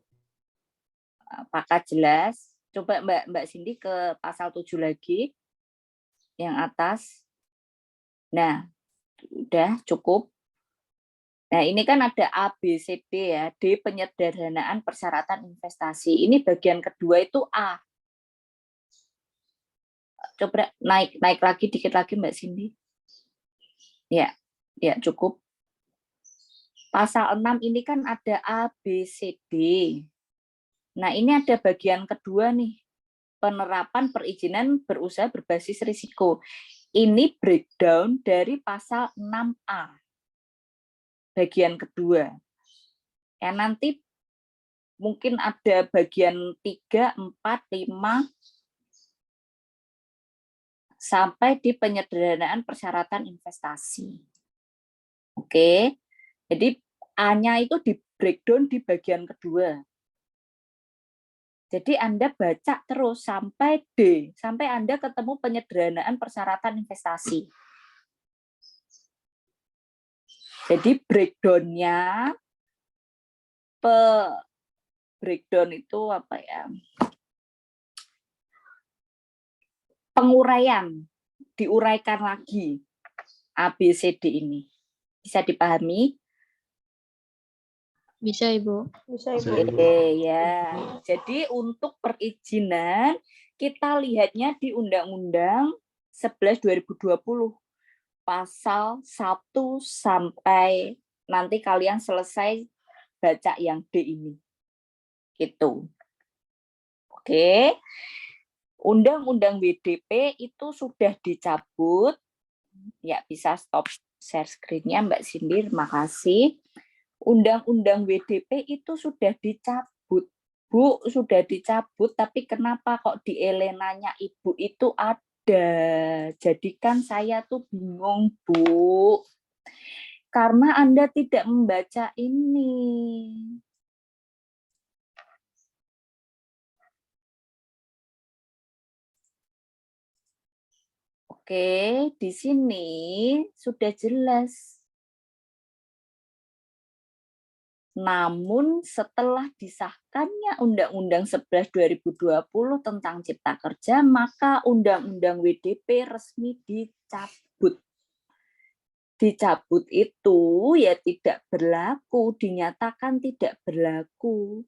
Apakah jelas? Coba Mbak Cindy ke pasal 7 lagi. Yang atas. Nah, udah cukup. Nah, ini kan ada A, B, C, D ya. D, penyederhanaan persyaratan investasi. Ini bagian kedua itu A. Coba naik lagi, dikit lagi Mbak Cindy. Ya, cukup. Pasal 6 ini kan ada A, B, C, D. Nah, ini ada bagian kedua nih. Penerapan perizinan berusaha berbasis risiko. Ini breakdown dari pasal 6A. Bagian kedua. Ya, nanti mungkin ada bagian 3, 4, 5, sampai di penyederhanaan persyaratan investasi. Oke. Jadi A-nya itu di breakdown di bagian kedua. Jadi Anda baca terus sampai D, sampai Anda ketemu penyederhanaan persyaratan investasi. Jadi breakdown-nya, breakdown itu apa ya? Penguraian, diuraikan lagi A, B, C, D ini. Bisa dipahami? Bisa, Ibu. Bisa, Ibu. Oke, ya. Jadi untuk perizinan kita lihatnya di Undang-Undang 11 2020. pasal 1 sampai nanti kalian selesai baca yang D ini. Gitu. Oke. Undang-undang WDP itu sudah dicabut. Ya, bisa stop share screen-nya Mbak Cindy, makasih. Undang-undang WDP itu sudah dicabut. Bu, sudah dicabut, tapi kenapa kok di Elenanya Ibu itu ada? Jadi kan saya tuh bingung, Bu. Karena Anda tidak membaca ini. Oke, di sini sudah jelas. Namun setelah disahkannya Undang-Undang 11 2020 tentang Cipta Kerja, maka Undang-Undang WDP resmi dicabut. Dicabut itu ya tidak berlaku, dinyatakan tidak berlaku.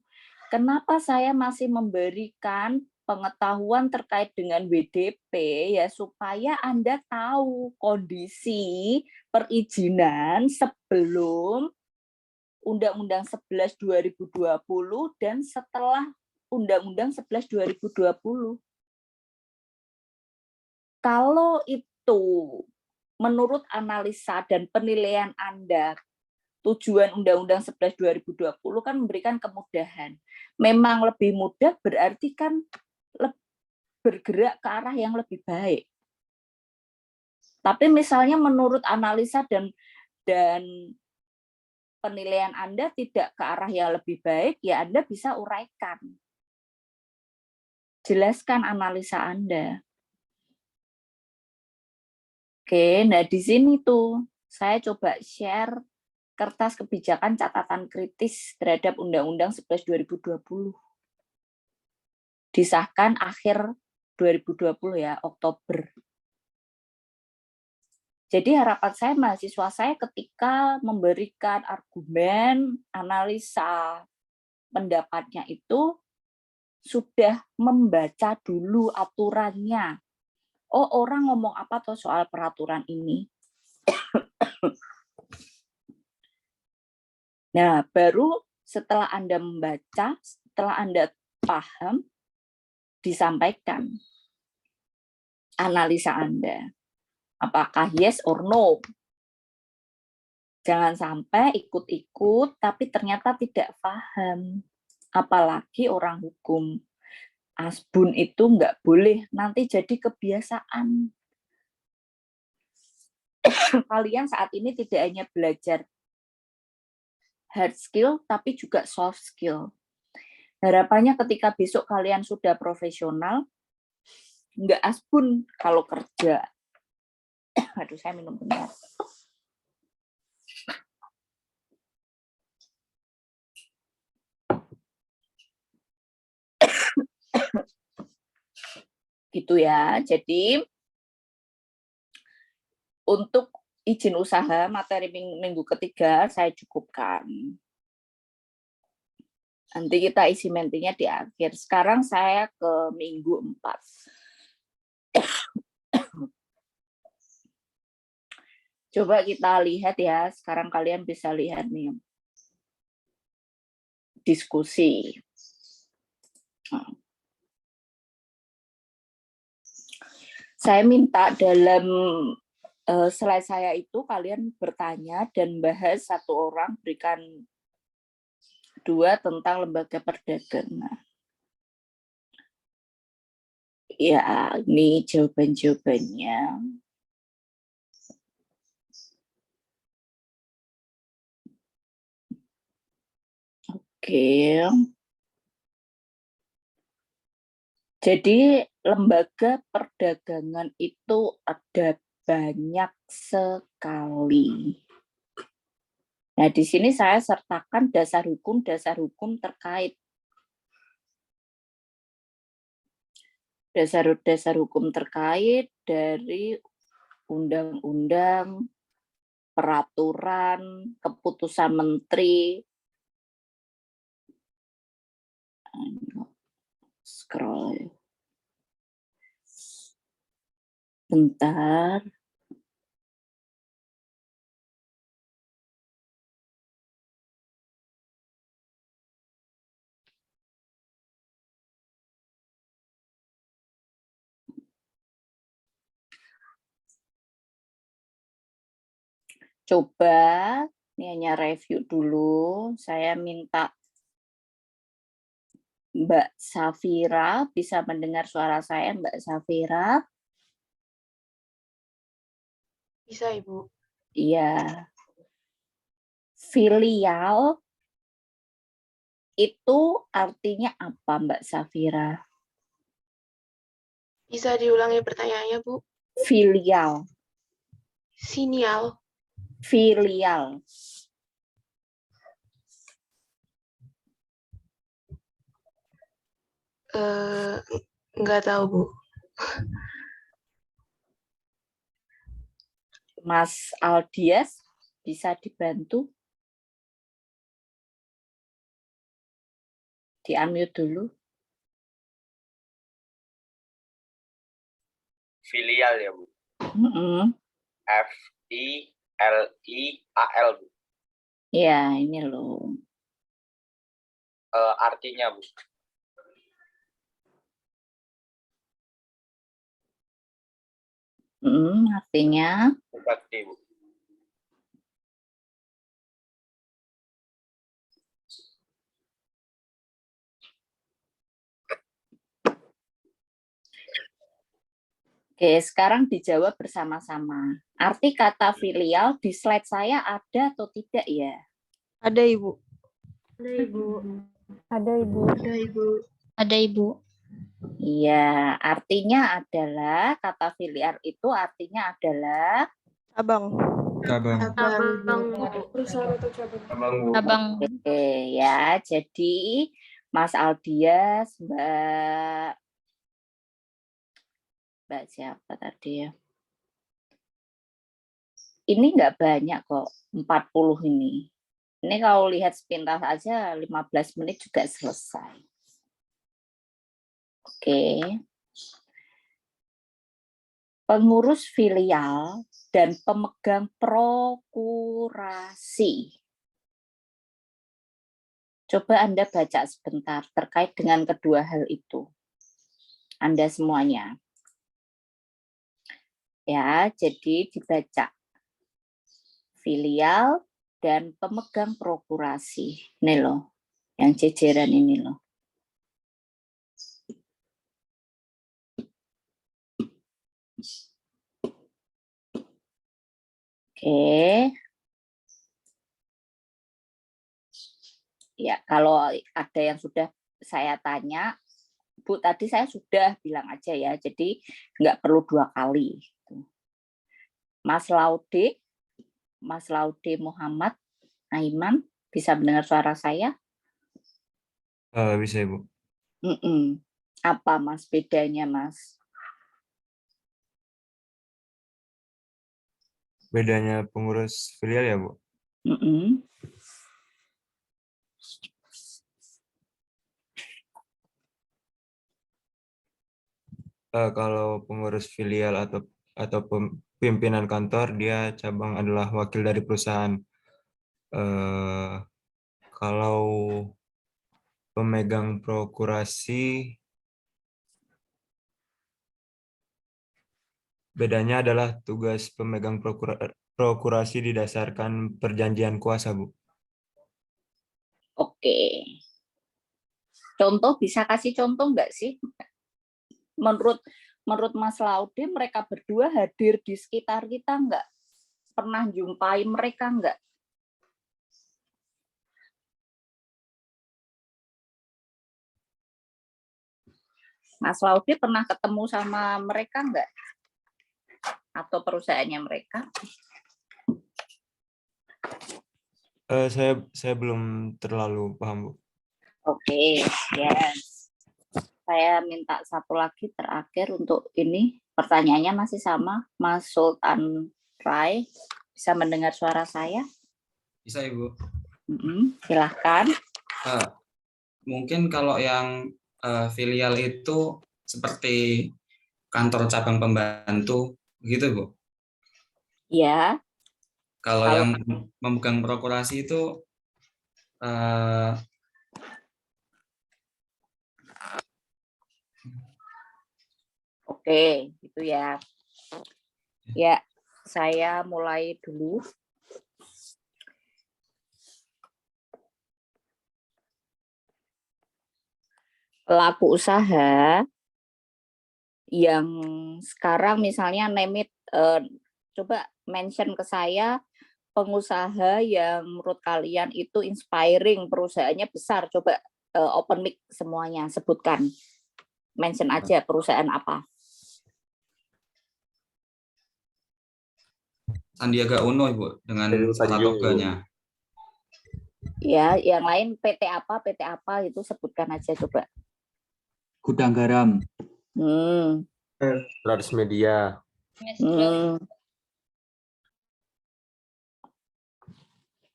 Kenapa saya masih memberikan pengetahuan terkait dengan WDP ya supaya Anda tahu kondisi perizinan sebelum Undang-Undang 11 2020 dan setelah Undang-Undang 11 2020. Kalau itu menurut analisa dan penilaian Anda, tujuan Undang-Undang 11 2020 kan memberikan kemudahan. Memang lebih mudah berarti kan bergerak ke arah yang lebih baik. Tapi misalnya menurut analisa dan penilaian Anda tidak ke arah yang lebih baik, ya Anda bisa uraikan. Jelaskan analisa Anda. Oke, nah di sini tuh saya coba share kertas kebijakan catatan kritis terhadap Undang-Undang 11 2020. Disahkan akhir 2020 ya, Oktober. Jadi harapan saya mahasiswa saya ketika memberikan argumen, analisa, pendapatnya itu sudah membaca dulu aturannya. Oh, orang ngomong apa tuh soal peraturan ini? Nah, baru setelah Anda membaca, setelah Anda paham, disampaikan analisa Anda. Apakah yes or no? Jangan sampai ikut-ikut, tapi ternyata tidak paham. Apalagi orang hukum. Asbun itu nggak boleh, nanti jadi kebiasaan. Kalian saat ini tidak hanya belajar hard skill, tapi juga soft skill. Harapannya ketika besok kalian sudah profesional, nggak asbun kalau kerja. Aduh, saya minum bentar. Gitu ya. Jadi untuk izin usaha materi minggu ketiga saya cukupkan. Nanti kita isi mentinya di akhir. Sekarang saya ke minggu 4. Coba kita lihat ya. Sekarang kalian bisa lihat nih. Diskusi. Saya minta dalam slide saya itu kalian bertanya dan bahas satu orang, berikan 2 tentang lembaga perdagangan. Ya, ini jawaban-jawabannya. Oke. Jadi lembaga perdagangan itu ada banyak sekali. Nah, di sini saya sertakan dasar hukum terkait. Dasar hukum terkait dari undang-undang, peraturan, keputusan menteri. Scroll. Bentar. Coba, ini hanya review dulu. Saya minta Mbak Safira, bisa mendengar suara saya, Mbak Safira? Bisa, Ibu. Iya. Filial itu artinya apa, Mbak Safira? Bisa diulangi pertanyaannya, Bu? Filial. Sinial. Filial. Nggak tahu, Bu. Mas Aldias, bisa dibantu? Di-unmute dulu. Filial ya, Bu. F-I-L-I-A-L, Bu. Ya, ini loh. Artinya, Bu. Artinya? Berbakti, Bu. Oke, sekarang dijawab bersama-sama. Arti kata filial di slide saya ada atau tidak ya? Ada, Ibu. Ada, Ibu. Ada, Ibu. Ada, Ibu. Ada, Ibu. Iya, artinya adalah, kata filial itu artinya adalah Cabang. Cabang. Cabang, Perusahaan atau cabang. Cabang. Oke, ya. Jadi Mas Aldias, Mbak siapa tadi ya? Ini nggak banyak kok, 40 ini. Ini kalau lihat sepintas aja 15 menit juga selesai. Oke. Pengurus filial dan pemegang prokurasi. Coba Anda baca sebentar terkait dengan kedua hal itu. Anda semuanya. Ya, jadi dibaca. Filial dan pemegang prokurasi. Ini loh, yang jejeran ini loh. Oke. Ya, kalau ada yang sudah saya tanya, Bu, tadi saya sudah bilang aja ya, jadi nggak perlu 2 kali. Mas Laude Muhammad Aiman, bisa mendengar suara saya? Bisa, Ibu. Apa, Mas, bedanya, Mas? Bedanya pengurus filial ya, Bu? Kalau pengurus filial atau pimpinan kantor, dia cabang adalah wakil dari perusahaan. Kalau pemegang prokurasi, bedanya adalah tugas pemegang prokurasi didasarkan perjanjian kuasa, Bu. Oke. Contoh, bisa kasih contoh nggak sih? Menurut Mas Laude, mereka berdua hadir di sekitar kita nggak? Pernah jumpai mereka nggak? Mas Laude pernah ketemu sama mereka nggak? Atau perusahaannya mereka? Saya belum terlalu paham, Bu. Oke, yes. Saya minta satu lagi terakhir untuk ini. Pertanyaannya masih sama. Mas Sultan Rai, bisa mendengar suara saya? Bisa, Ibu. Silahkan. Mungkin kalau yang filial itu seperti kantor cabang pembantu, gitu, Bu? Ya. Kalau yang memegang prokurasi itu Oke, gitu ya. Ya, saya mulai dulu. pelaku usaha yang sekarang misalnya name it, coba mention ke saya pengusaha yang menurut kalian itu inspiring, perusahaannya besar, coba open mic semuanya, sebutkan. Mention aja perusahaan apa. Sandiaga Uno, Ibu, dengan toganya. Ya, yang lain PT apa itu sebutkan aja coba. Gudang Garam. Transmedia.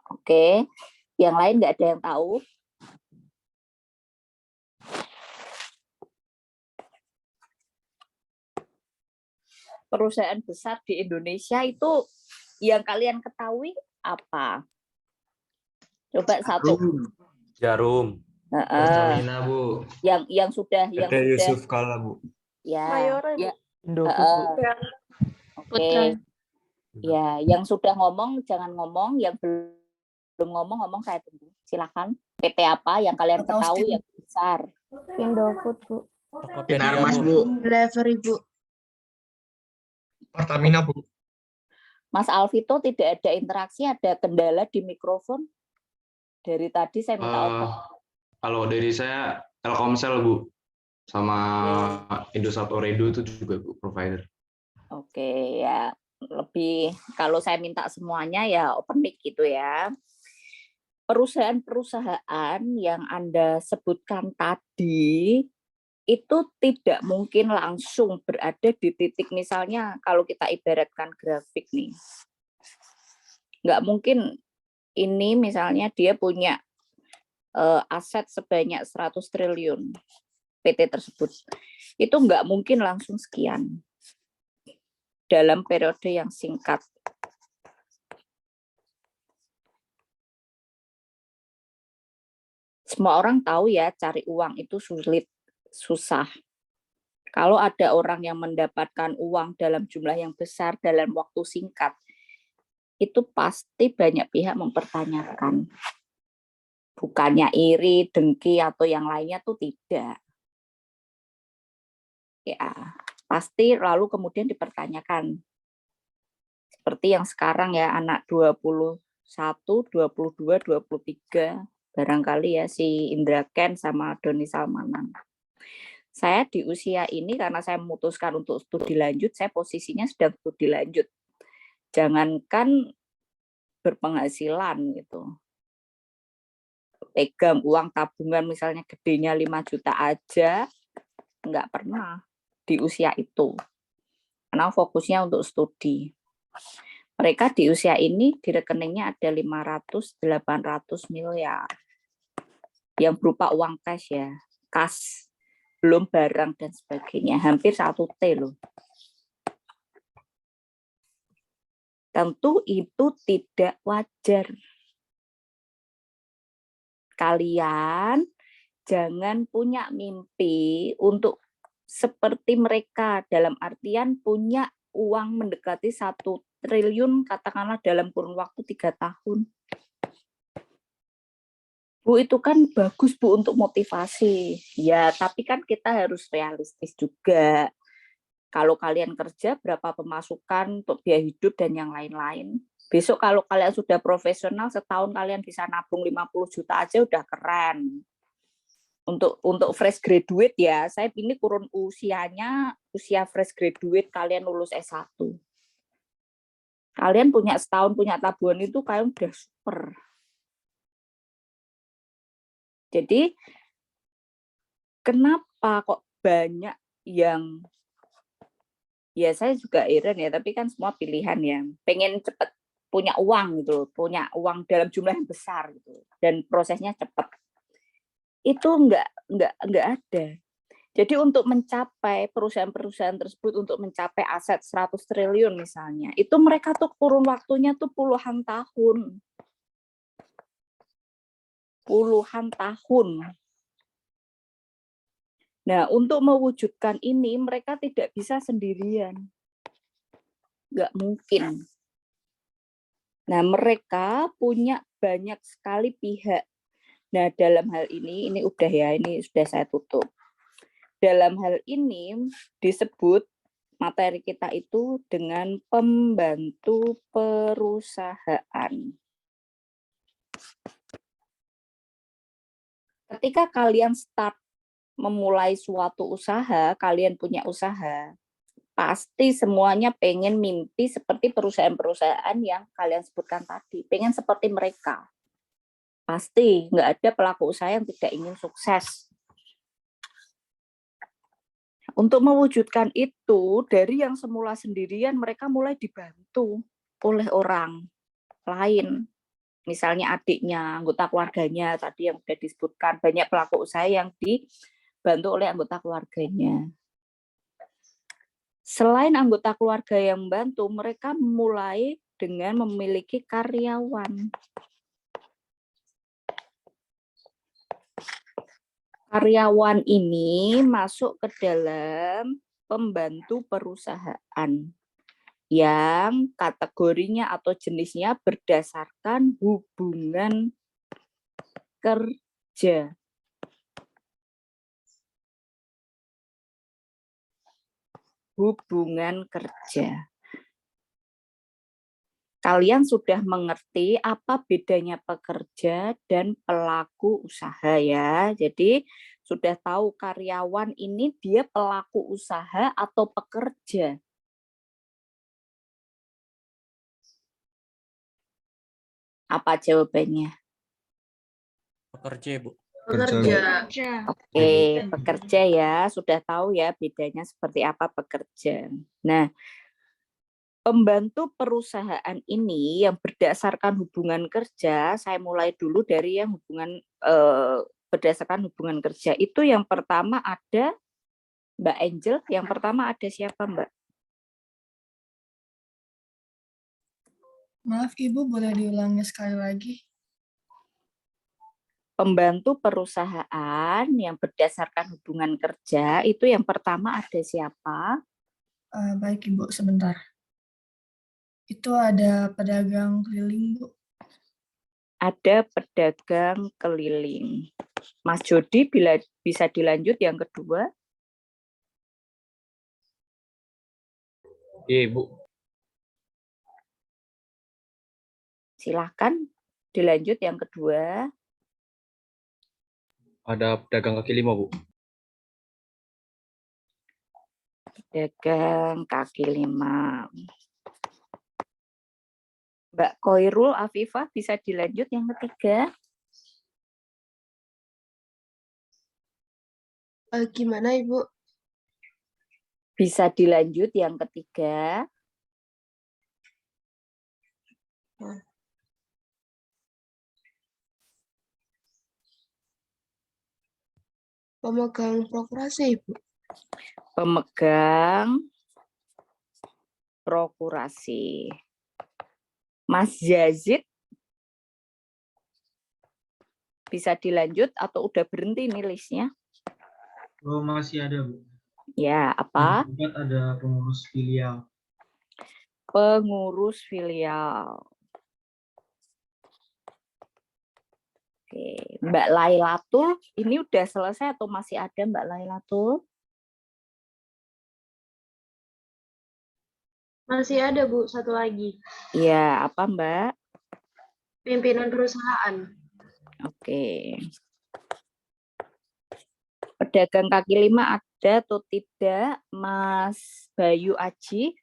Oke, yang lain nggak ada yang tahu. Perusahaan besar di Indonesia itu yang kalian ketahui apa? Coba satu. Jarum. Pertamina, Bu. Yang sudah Yusuf Kala, Bu. Ya. Mayora, Bu. Ya. Putra. Ya, yang sudah ngomong jangan ngomong, yang belum ngomong saya tunggu. Silakan. PT apa yang kalian ketahui yang besar? Indofood, Bu. Sinarmas, Bu. Delivery, Bu. Pertamina, Bu. Mas Alvito tidak ada interaksi, ada kendala di mikrofon. Dari tadi saya minta open. Kalau dari saya Telkomsel, Bu. Sama Indosat Ooredoo itu juga, Bu, provider. Oke, ya. Lebih kalau saya minta semuanya ya open mic gitu ya. Perusahaan-perusahaan yang Anda sebutkan tadi itu tidak mungkin langsung berada di titik, misalnya kalau kita ibaratkan grafik nih. Nggak mungkin ini misalnya dia punya aset sebanyak 100 triliun PT tersebut. Itu nggak mungkin langsung sekian dalam periode yang singkat. Semua orang tahu ya, cari uang itu sulit, susah. Kalau ada orang yang mendapatkan uang dalam jumlah yang besar dalam waktu singkat, itu pasti banyak pihak mempertanyakan. Bukannya iri, dengki, atau yang lainnya tuh tidak. Ya, pasti lalu kemudian dipertanyakan. Seperti yang sekarang ya, anak 21, 22, 23, barangkali ya si Indra Ken sama Doni Salmanan. Saya di usia ini karena saya memutuskan untuk studi lanjut, saya posisinya sedang studi lanjut. Jangankan berpenghasilan gitu. Pegang uang tabungan misalnya gedenya 5 juta aja, nggak pernah di usia itu. Karena fokusnya untuk studi. Mereka di usia ini di rekeningnya ada 500-800 miliar. Yang berupa uang cash ya, kas, belum barang dan sebagainya, hampir 1 T loh. Tentu itu tidak wajar. Kalian jangan punya mimpi untuk seperti mereka, dalam artian punya uang mendekati 1 triliun, katakanlah dalam kurun waktu 3 tahun. Bu, itu kan bagus, Bu, untuk motivasi. Ya, tapi kan kita harus realistis juga. Kalau kalian kerja, berapa pemasukan untuk biaya hidup dan yang lain-lain. Besok kalau kalian sudah profesional, setahun kalian bisa nabung 50 juta aja udah keren. Untuk fresh graduate ya, saya ini kurun usianya, usia fresh graduate kalian lulus S1. Kalian punya setahun punya tabungan itu kalian udah super. Jadi kenapa kok banyak yang, ya saya juga heran ya, tapi kan semua pilihan ya, pengen cepat punya uang gitu, punya uang dalam jumlah yang besar gitu, dan prosesnya cepat. Itu enggak ada. Jadi untuk mencapai perusahaan-perusahaan tersebut untuk mencapai aset 100 triliun misalnya, itu mereka tuh kurun waktunya tuh puluhan tahun. Puluhan tahun. Nah, untuk mewujudkan ini mereka tidak bisa sendirian. Enggak mungkin. Nah, mereka punya banyak sekali pihak. Nah, dalam hal ini udah ya, ini sudah saya tutup. Dalam hal ini disebut materi kita itu dengan pembantu perusahaan. Ketika kalian memulai suatu usaha, kalian punya usaha, pasti semuanya pengen mimpi seperti perusahaan-perusahaan yang kalian sebutkan tadi, pengen seperti mereka. Pasti nggak ada pelaku usaha yang tidak ingin sukses. Untuk mewujudkan itu, dari yang semula sendirian, mereka mulai dibantu oleh orang lain. Misalnya adiknya, anggota keluarganya, tadi yang sudah disebutkan, banyak pelaku usaha yang dibantu oleh anggota keluarganya. Selain anggota keluarga yang membantu, mereka mulai dengan memiliki karyawan. Karyawan ini masuk ke dalam pembantu perusahaan yang kategorinya atau jenisnya berdasarkan hubungan kerja. Hubungan kerja. Kalian sudah mengerti apa bedanya pekerja dan pelaku usaha ya. Jadi sudah tahu karyawan ini dia pelaku usaha atau pekerja. Apa jawabannya? Pekerja, Bu. Pekerja. Oke, pekerja ya. Sudah tahu ya bedanya seperti apa pekerja. Nah, pembantu perusahaan ini yang berdasarkan hubungan kerja, saya mulai dulu dari yang berdasarkan hubungan kerja. Itu yang pertama ada Mbak Angel, yang pertama ada siapa Mbak? Maaf Ibu, boleh diulangi sekali lagi? Pembantu perusahaan yang berdasarkan hubungan kerja, itu yang pertama ada siapa? Baik Ibu, sebentar. Itu ada pedagang keliling, Bu. Ada pedagang keliling. Mas Jody bisa dilanjut yang kedua. Iya, Bu. Silahkan dilanjut yang kedua. Ada pedagang kaki lima, Bu. Pedagang kaki lima. Mbak Koirul Afifah bisa dilanjut yang ketiga. Gimana Ibu? Bisa dilanjut yang ketiga. Pemegang prokurasi Ibu. Pemegang prokurasi. Mas Yazid bisa dilanjut atau udah berhenti nih listnya? Oh, masih ada, Bu. Ya, apa? Yang keempat ada pengurus filial. Pengurus filial. Oke, Mbak Lailatul, ini udah selesai atau masih ada Mbak Lailatul? Masih ada Bu, satu lagi. Iya, apa Mbak? Pimpinan perusahaan. Oke. Pedagang kaki lima ada atau tidak, Mas Bayu Aji?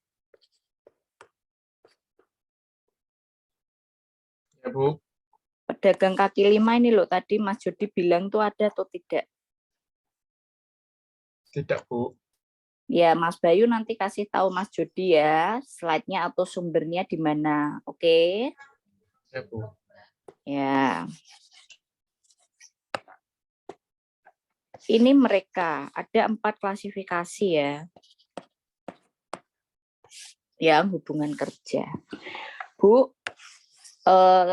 Ya, Bu. Pedagang kaki lima ini loh, tadi Mas Jody bilang tuh ada atau tidak? Tidak, Bu. Ya, Mas Bayu nanti kasih tahu Mas Jody ya, slide-nya atau sumbernya di mana, oke? Ya, Bu. Ya. Ini mereka, ada 4 klasifikasi ya. Yang hubungan kerja. Bu,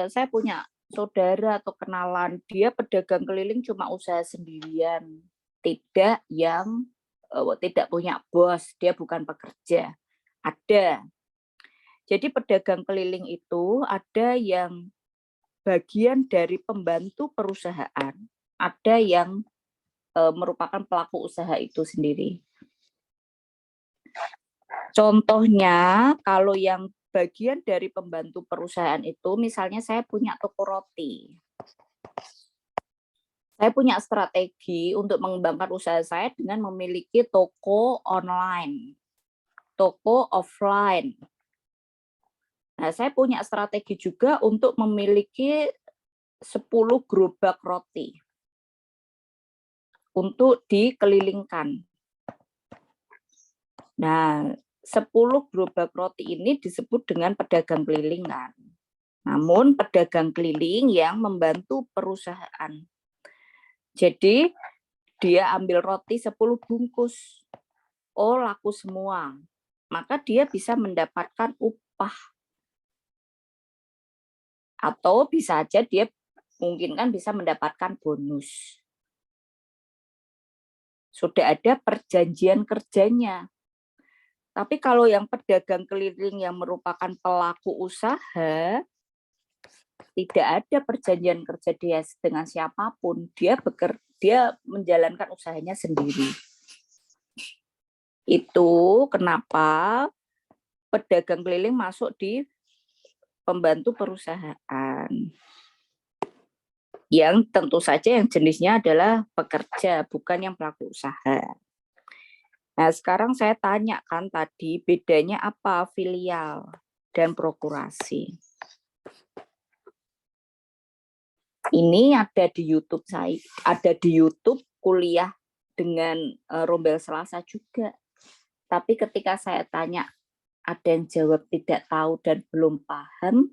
saya punya saudara atau kenalan, dia pedagang keliling cuma usaha sendirian. Tidak yang tidak punya bos, dia bukan pekerja. Ada. Jadi pedagang keliling itu ada yang bagian dari pembantu perusahaan, ada yang merupakan pelaku usaha itu sendiri. Contohnya, kalau yang bagian dari pembantu perusahaan itu, misalnya saya punya toko roti. Saya punya strategi untuk mengembangkan usaha saya dengan memiliki toko online, toko offline. Nah, saya punya strategi juga untuk memiliki 10 gerobak roti untuk dikelilingkan. Nah, 10 gerobak roti ini disebut dengan pedagang keliling kan. Namun pedagang keliling yang membantu perusahaan. Jadi dia ambil roti 10 bungkus. Oh, laku semua. Maka dia bisa mendapatkan upah. Atau bisa aja dia mungkin kan bisa mendapatkan bonus. Sudah ada perjanjian kerjanya. Tapi kalau yang pedagang keliling yang merupakan pelaku usaha, tidak ada perjanjian kerja dia dengan siapapun. Dia menjalankan usahanya sendiri. Itu kenapa pedagang keliling masuk di pembantu perusahaan. Yang tentu saja yang jenisnya adalah pekerja, bukan yang pelaku usaha. Nah, sekarang saya tanyakan tadi bedanya apa filial dan prokurasi. Ini ada di YouTube saya, ada di YouTube kuliah dengan Rombel Selasa juga. Tapi ketika saya tanya, ada yang jawab tidak tahu dan belum paham,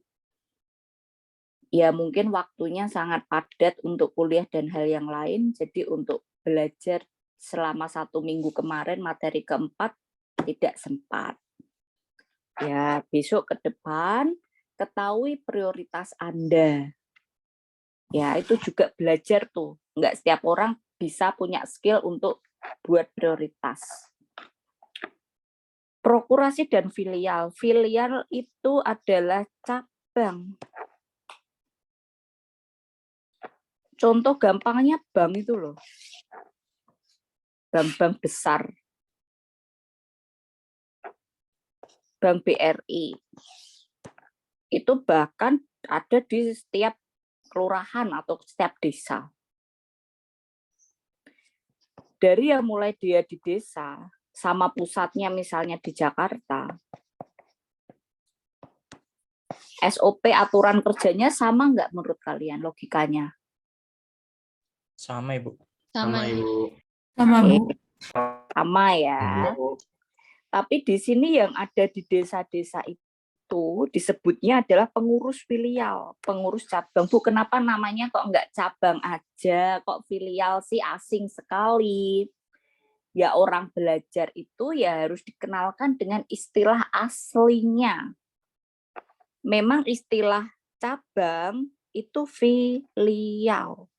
ya mungkin waktunya sangat padat untuk kuliah dan hal yang lain, jadi untuk belajar selama 1 minggu kemarin materi keempat tidak sempat. Ya, besok ke depan ketahui prioritas Anda. Ya, itu juga belajar tuh. Enggak setiap orang bisa punya skill untuk buat prioritas. Prokurasi dan filial. Filial itu adalah cabang. Contoh gampangnya bank itu loh. Bank-bank besar. Bank BRI. Itu bahkan ada di setiap kelurahan atau setiap desa. Dari yang mulai dia di desa, sama pusatnya misalnya di Jakarta, SOP aturan kerjanya sama nggak menurut kalian logikanya? Sama, Ibu. Sama, Ibu. Sama, Bu. Sama ya. Tapi di sini yang ada di desa-desa itu disebutnya adalah pengurus filial, pengurus cabang. Bu, kenapa namanya kok nggak cabang aja, kok filial sih, asing sekali. Ya orang belajar itu ya harus dikenalkan dengan istilah aslinya. Memang istilah cabang itu filial.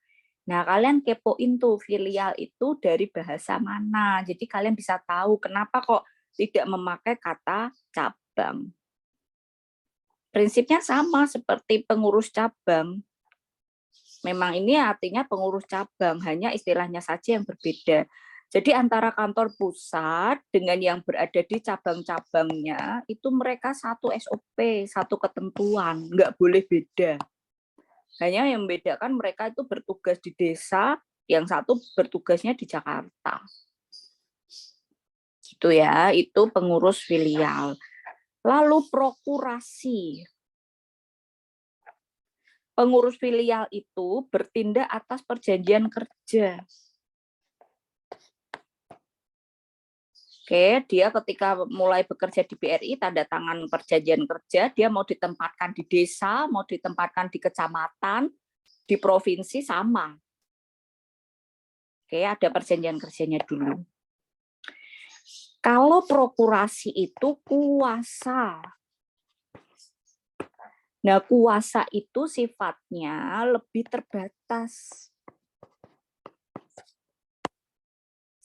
Nah, kalian kepoin tuh filial itu dari bahasa mana. Jadi kalian bisa tahu kenapa kok tidak memakai kata cabang. Prinsipnya sama seperti pengurus cabang. Memang ini artinya pengurus cabang, hanya istilahnya saja yang berbeda. Jadi antara kantor pusat dengan yang berada di cabang-cabangnya, itu mereka satu SOP, satu ketentuan, nggak boleh beda. Hanya yang membedakan mereka itu bertugas di desa, yang satu bertugasnya di Jakarta. Gitu ya, itu pengurus filial. Lalu prokurasi. Pengurus filial itu bertindak atas perjanjian kerja. Oke, dia ketika mulai bekerja di BRI, tanda tangan perjanjian kerja, dia mau ditempatkan di desa, mau ditempatkan di kecamatan, di provinsi sama. Oke, ada perjanjian kerjanya dulu. Kalau prokurasi itu kuasa. Nah, kuasa itu sifatnya lebih terbatas.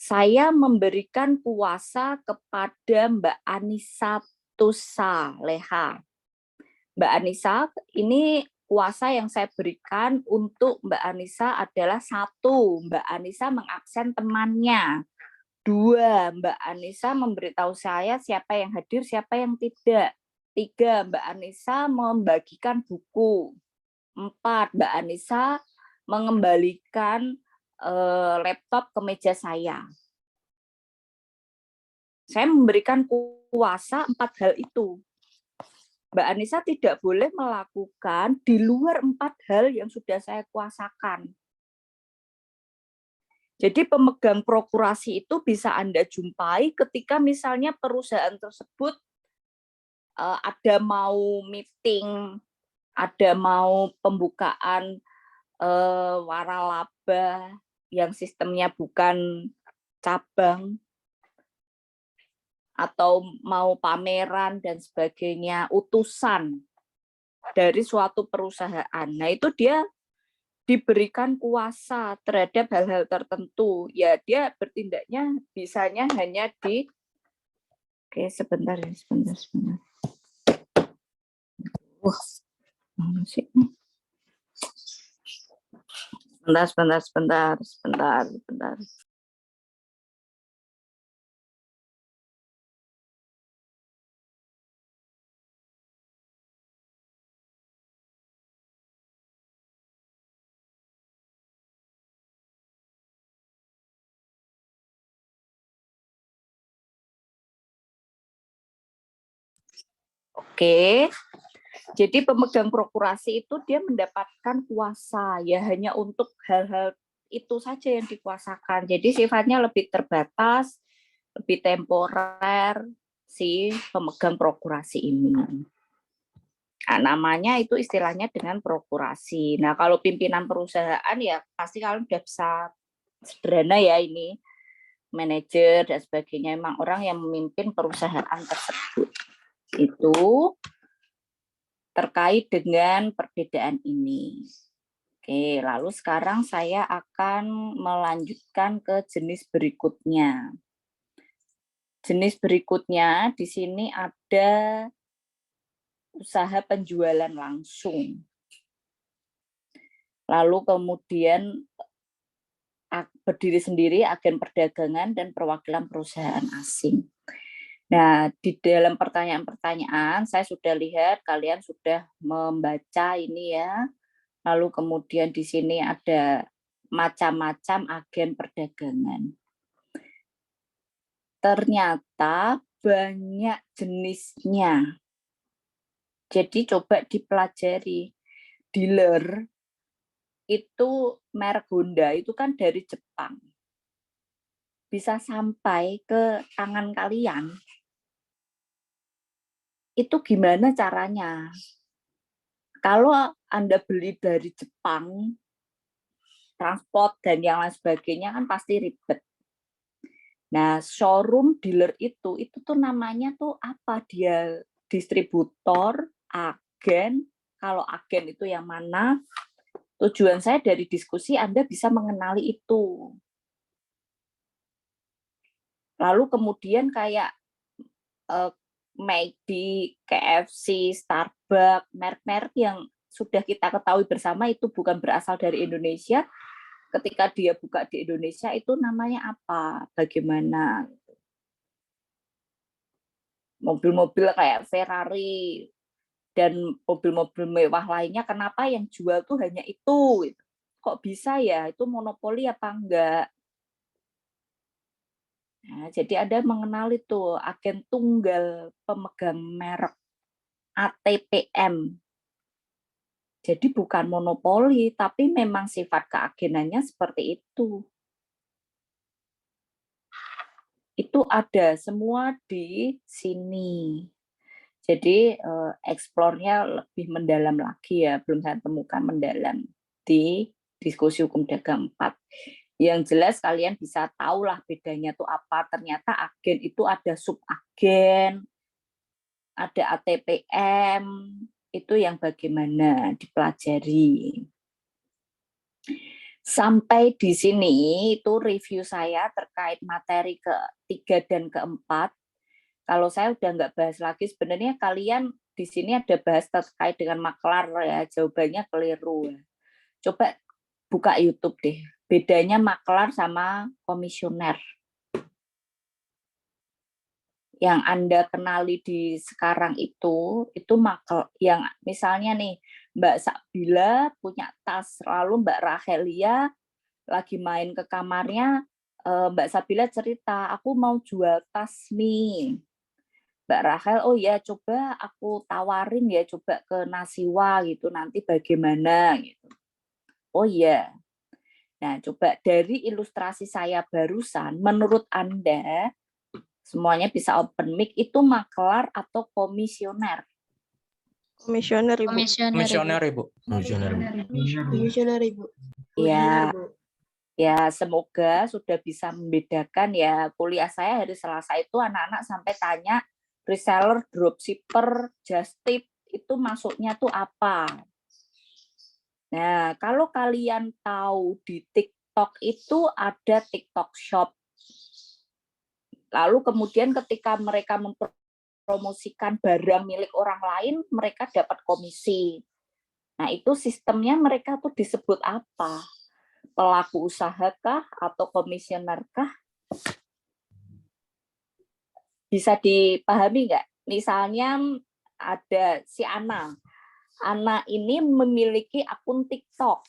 Saya memberikan kuasa kepada Mbak Anissa Tusa Leha. Mbak Anissa ini kuasa yang saya berikan untuk Mbak Anissa adalah 1, Mbak Anissa mengabsen temannya. 2, Mbak Anissa memberitahu saya siapa yang hadir, siapa yang tidak. 3, Mbak Anissa membagikan buku. 4, Mbak Anissa mengembalikan laptop ke meja saya. Saya memberikan kuasa 4 hal itu. Mbak Anissa tidak boleh melakukan di luar 4 hal yang sudah saya kuasakan. Jadi pemegang prokurasi itu bisa Anda jumpai ketika misalnya perusahaan tersebut ada mau meeting, ada mau pembukaan waralaba yang sistemnya bukan cabang, atau mau pameran dan sebagainya, utusan dari suatu perusahaan. Nah, itu dia diberikan kuasa terhadap hal-hal tertentu. Ya, dia bertindaknya bisanya hanya di... Oke, sebentar. Sebentar. Oke, jadi pemegang prokurasi itu dia mendapatkan kuasa ya hanya untuk hal-hal itu saja yang dikuasakan. Jadi sifatnya lebih terbatas, lebih temporer si pemegang prokurasi ini. Nah, namanya itu istilahnya dengan prokurasi. Nah, kalau pimpinan perusahaan ya pasti kalian udah bisa sederhana ya ini, manajer dan sebagainya, memang orang yang memimpin perusahaan tersebut. Itu terkait dengan perbedaan ini. Oke, lalu sekarang saya akan melanjutkan ke jenis berikutnya. Jenis berikutnya di sini ada usaha penjualan langsung. Lalu kemudian berdiri sendiri, agen perdagangan dan perwakilan perusahaan asing. Nah, di dalam pertanyaan-pertanyaan saya sudah lihat kalian sudah membaca ini ya. Lalu kemudian di sini ada macam-macam agen perdagangan. Ternyata banyak jenisnya. Jadi coba dipelajari. Dealer itu merek Honda itu kan dari Jepang. Bisa sampai ke tangan kalian. Itu gimana caranya? Kalau Anda beli dari Jepang, transport dan yang lain sebagainya kan pasti ribet. Nah, showroom dealer itu tuh namanya tuh apa? Dia distributor, agen. Kalau agen itu yang mana? Tujuan saya dari diskusi Anda bisa mengenali itu. Lalu kemudian kayak McD, KFC, Starbucks, merek-merek yang sudah kita ketahui bersama itu bukan berasal dari Indonesia. Ketika dia buka di Indonesia itu namanya apa? Bagaimana? Mobil-mobil kayak Ferrari dan mobil-mobil mewah lainnya, kenapa yang jual tuh hanya itu? Kok bisa ya? Itu monopoli apa enggak? Nah, jadi Anda mengenal itu agen tunggal pemegang merek ATPM. Jadi bukan monopoli, tapi memang sifat keagenannya seperti itu. Itu ada semua di sini. Jadi eksplornya lebih mendalam lagi ya, belum saya temukan mendalam di diskusi hukum dagang 4. Yang jelas kalian bisa tahulah bedanya tuh apa. Ternyata agen itu ada subagen, ada ATPM, itu yang bagaimana dipelajari. Sampai di sini itu review saya terkait materi ke-3 dan ke-4. Kalau saya udah nggak bahas lagi, sebenarnya kalian di sini ada bahas terkait dengan maklar ya, jawabannya keliru. Coba buka YouTube deh, bedanya maklar sama komisioner. Yang Anda kenali di sekarang itu maklar yang misalnya nih Mbak Sakbila punya tas, lalu Mbak Rahelia lagi main ke kamarnya, Mbak Sabila cerita, aku mau jual tas nih. Mbak Rahel, oh ya coba aku tawarin ya, coba ke Nasiwa gitu, nanti bagaimana gitu. Oh iya. Nah coba dari ilustrasi saya barusan, menurut Anda, semuanya bisa open mic, itu maklar atau komisioner? Komisioner, Ibu. Komisioner, Ibu. Komisioner, Ibu. Ya, semoga sudah bisa membedakan ya. Kuliah saya hari Selasa itu anak-anak sampai tanya reseller, dropshipper, just tip itu masuknya tuh apa? Nah, kalau kalian tahu di TikTok itu ada TikTok Shop. Lalu kemudian ketika mereka mempromosikan barang milik orang lain, mereka dapat komisi. Nah, itu sistemnya mereka tuh disebut apa? Pelaku usahakah atau komisionerkah? Bisa dipahami nggak? Misalnya ada si Ana. Ana ini memiliki akun TikTok,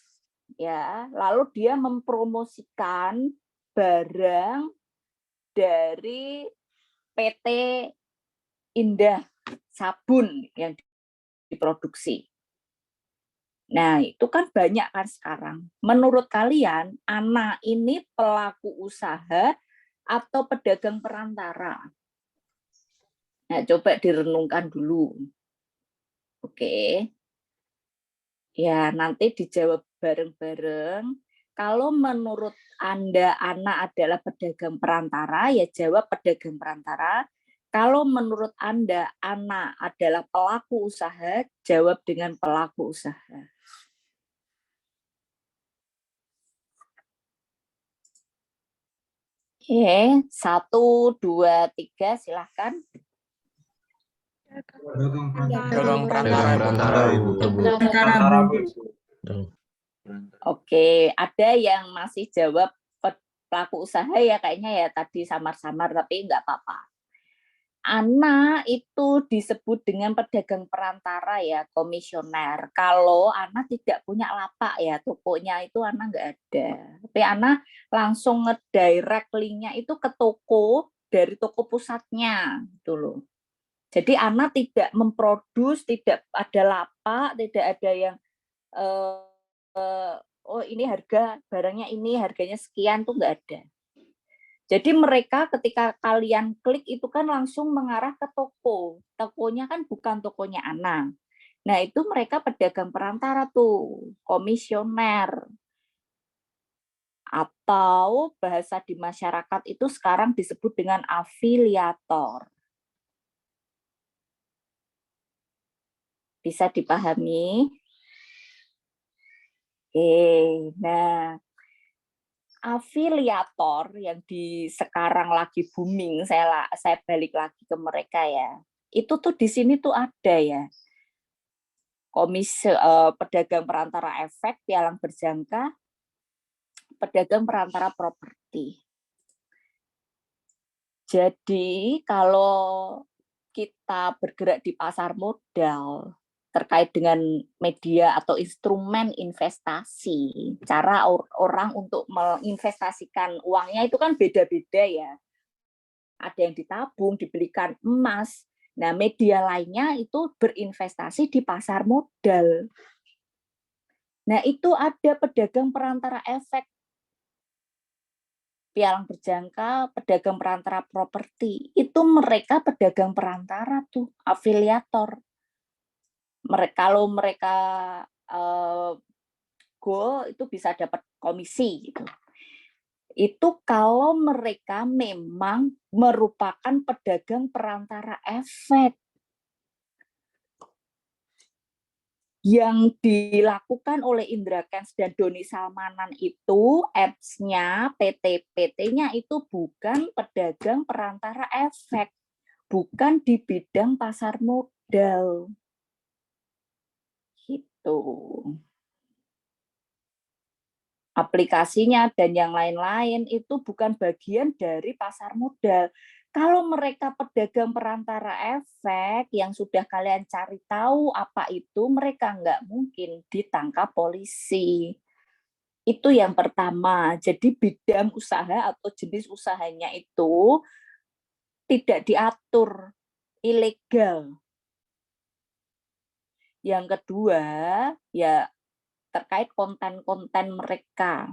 ya. Lalu dia mempromosikan barang dari PT Indah sabun yang diproduksi. Nah, itu kan banyak kan sekarang. Menurut kalian, Ana ini pelaku usaha atau pedagang perantara? Nah, coba direnungkan dulu. Oke. Ya, nanti dijawab bareng-bareng. Kalau menurut Anda, Ana adalah pedagang perantara, ya jawab pedagang perantara. Kalau menurut Anda, Ana adalah pelaku usaha, jawab dengan pelaku usaha. Oke, 1, 2, 3, silahkan. Pedagang perantara. Oke, ada yang masih jawab pelaku usaha ya kayaknya ya tadi samar-samar, tapi nggak apa-apa. Ana itu disebut dengan pedagang perantara ya, komisioner. Kalau Ana tidak punya lapak ya, tokonya itu Ana nggak ada. Tapi Ana langsung ngedirect linknya itu ke toko, dari toko pusatnya gitu loh. Jadi Ana tidak memproduksi, tidak ada lapak, tidak ada yang oh ini harga barangnya ini harganya sekian, tuh nggak ada. Jadi mereka ketika kalian klik itu kan langsung mengarah ke toko. Tokonya kan bukan tokonya Ana. Nah itu mereka pedagang perantara tuh, komisioner. Atau bahasa di masyarakat itu sekarang disebut dengan afiliator. Bisa dipahami? Nah, afiliator yang di sekarang lagi booming, saya balik lagi ke mereka ya. Itu tuh di sini tuh ada ya. Pedagang perantara efek, pialang berjangka, pedagang perantara properti. Jadi kalau kita bergerak di pasar modal, terkait dengan media atau instrumen investasi, cara orang untuk menginvestasikan uangnya itu kan beda-beda ya. Ada yang ditabung, dibelikan emas. Nah, media lainnya itu berinvestasi di pasar modal. Nah, itu ada pedagang perantara efek, pialang berjangka, pedagang perantara properti. Itu mereka pedagang perantara tuh, afiliator. Kalau mereka goal itu bisa dapat komisi gitu. Itu kalau mereka memang merupakan pedagang perantara efek. Yang dilakukan oleh Indra Kents dan Doni Salmanan itu apps-nya, PT-PT-nya itu bukan pedagang perantara efek, bukan di bidang pasar modal. modal. Gitu. Aplikasinya dan yang lain-lain itu bukan bagian dari pasar modal. Kalau mereka pedagang perantara efek yang sudah kalian cari tahu apa itu, mereka nggak mungkin ditangkap polisi. Itu yang pertama. Jadi bidang usaha atau jenis usahanya itu tidak diatur, ilegal. Yang kedua, ya terkait konten-konten mereka.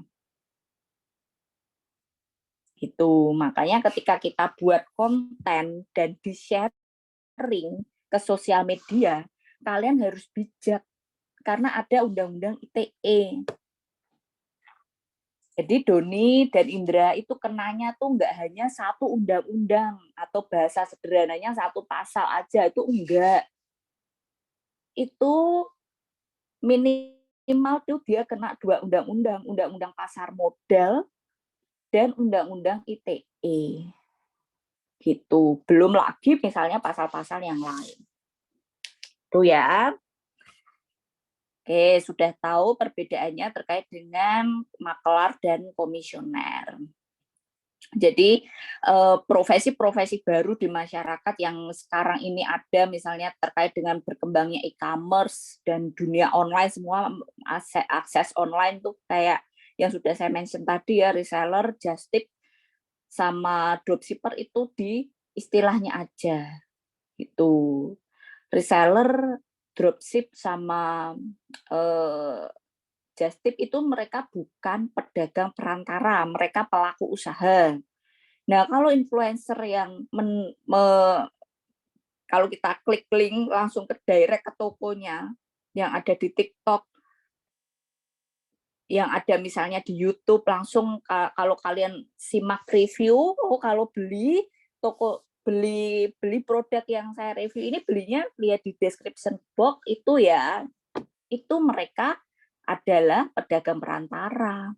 Gitu. Makanya ketika kita buat konten dan di-sharing ke sosial media, kalian harus bijak karena ada undang-undang ITE. Jadi Doni dan Indra itu kenanya tuh nggak hanya satu undang-undang atau bahasa sederhananya satu pasal aja, itu enggak. Itu minimal tuh dia kena 2 undang-undang, undang-undang pasar modal dan undang-undang ITE. Gitu. Belum lagi misalnya pasal-pasal yang lain. Tuh ya. Oke, sudah tahu perbedaannya terkait dengan makelar dan komisioner. Jadi profesi-profesi baru di masyarakat yang sekarang ini ada misalnya terkait dengan berkembangnya e-commerce dan dunia online, semua akses online tuh kayak yang sudah saya mention tadi ya, reseller, just tip, sama dropshipper itu di istilahnya aja gitu. Reseller, dropship sama just tip itu mereka bukan pedagang perantara, mereka pelaku usaha. Nah, kalau influencer yang kalau kita klik link langsung ke direct ke tokonya yang ada di TikTok, yang ada misalnya di YouTube, langsung kalau kalian simak review, kalau beli beli produk yang saya review ini, belinya lihat di description box itu ya, itu mereka adalah pedagang perantara.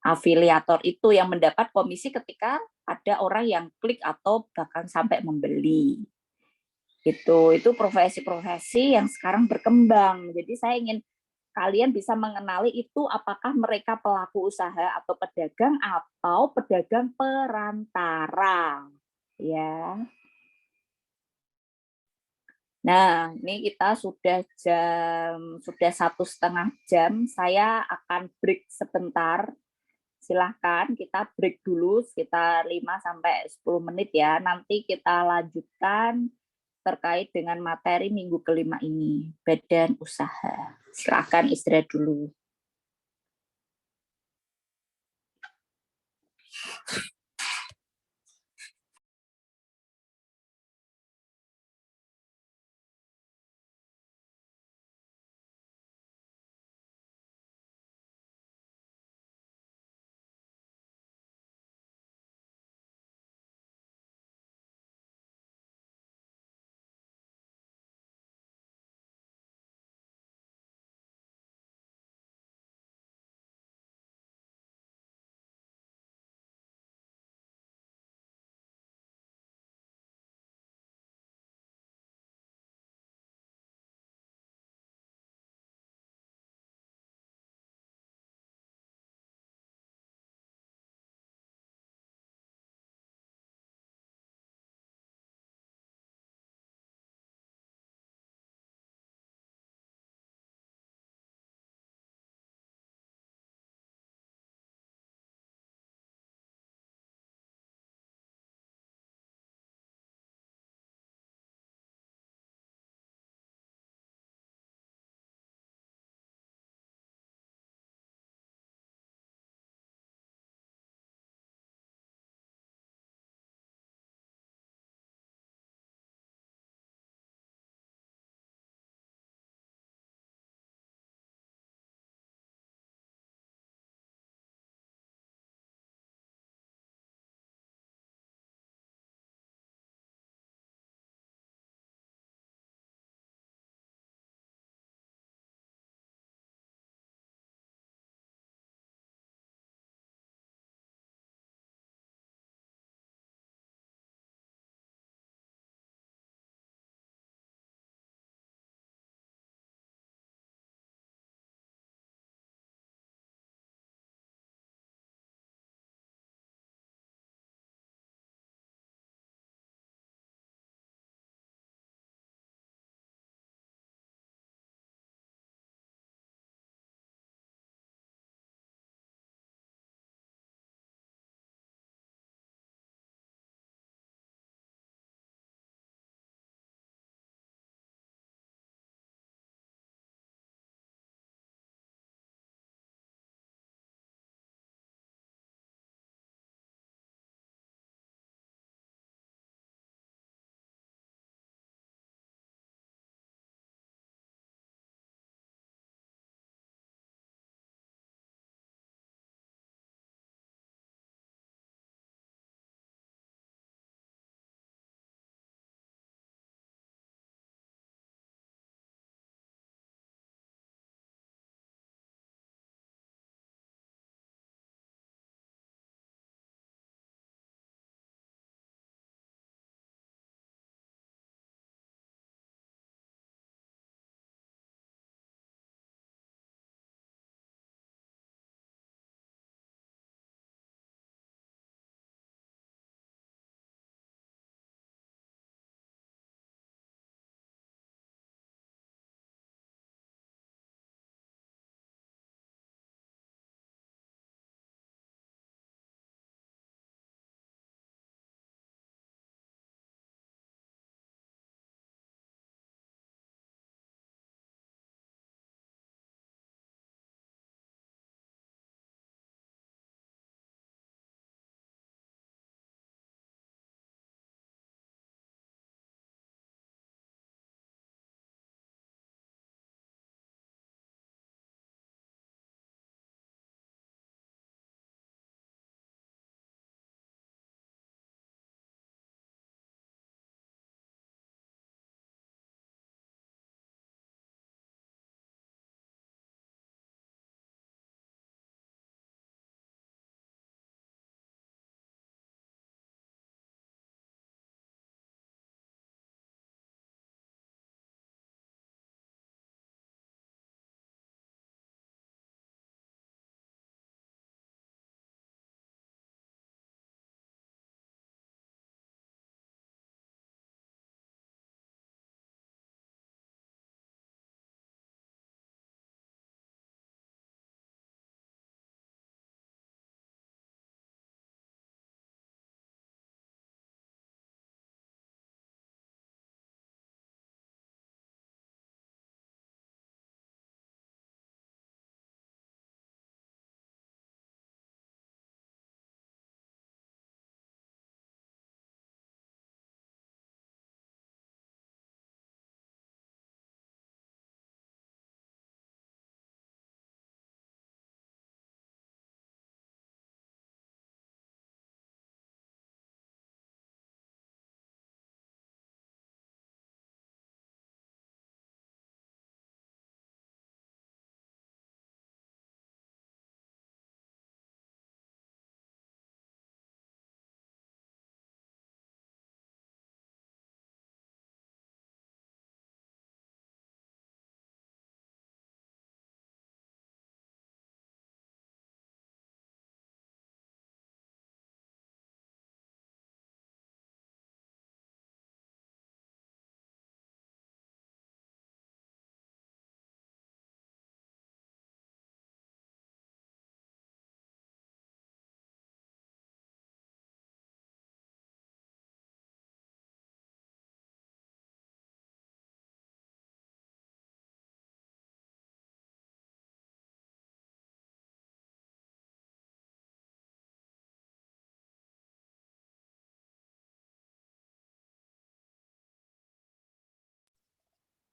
Afiliator itu yang mendapat komisi ketika ada orang yang klik atau bahkan sampai membeli. Itu profesi-profesi yang sekarang berkembang. Jadi saya ingin kalian bisa mengenali itu apakah mereka pelaku usaha atau pedagang perantara. Ya. Nah, ini kita sudah 1,5 jam. Saya akan break sebentar. Silahkan kita break dulu sekitar 5-10 menit ya. Nanti kita lanjutkan terkait dengan materi minggu kelima ini, badan usaha. Silahkan istirahat dulu.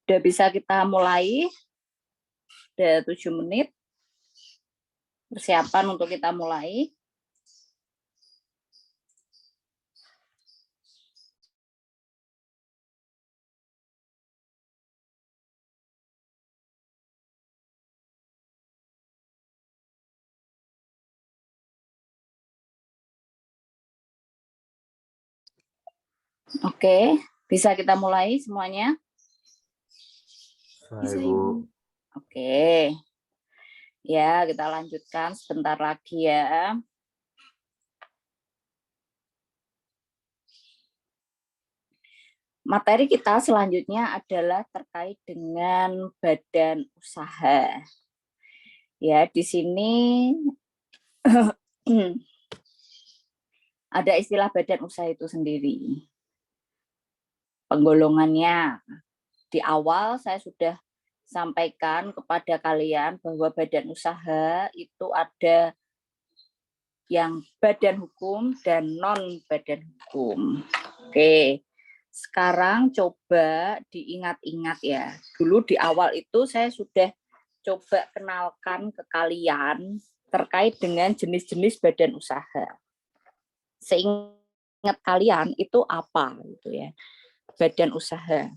Udah bisa kita mulai. Udah 7 menit. Persiapan untuk kita mulai. Oke, bisa kita mulai semuanya? Bisa, Ibu. Oke. Ya, kita lanjutkan sebentar lagi ya. Materi kita selanjutnya adalah terkait dengan badan usaha. Ya, di sini ada istilah badan usaha itu sendiri. Penggolongannya. Di awal saya sudah sampaikan kepada kalian bahwa badan usaha itu ada yang badan hukum dan non badan hukum. Oke, sekarang coba diingat-ingat ya. Dulu di awal itu saya sudah coba kenalkan ke kalian terkait dengan jenis-jenis badan usaha. Seingat kalian itu apa gitu ya? Badan usaha.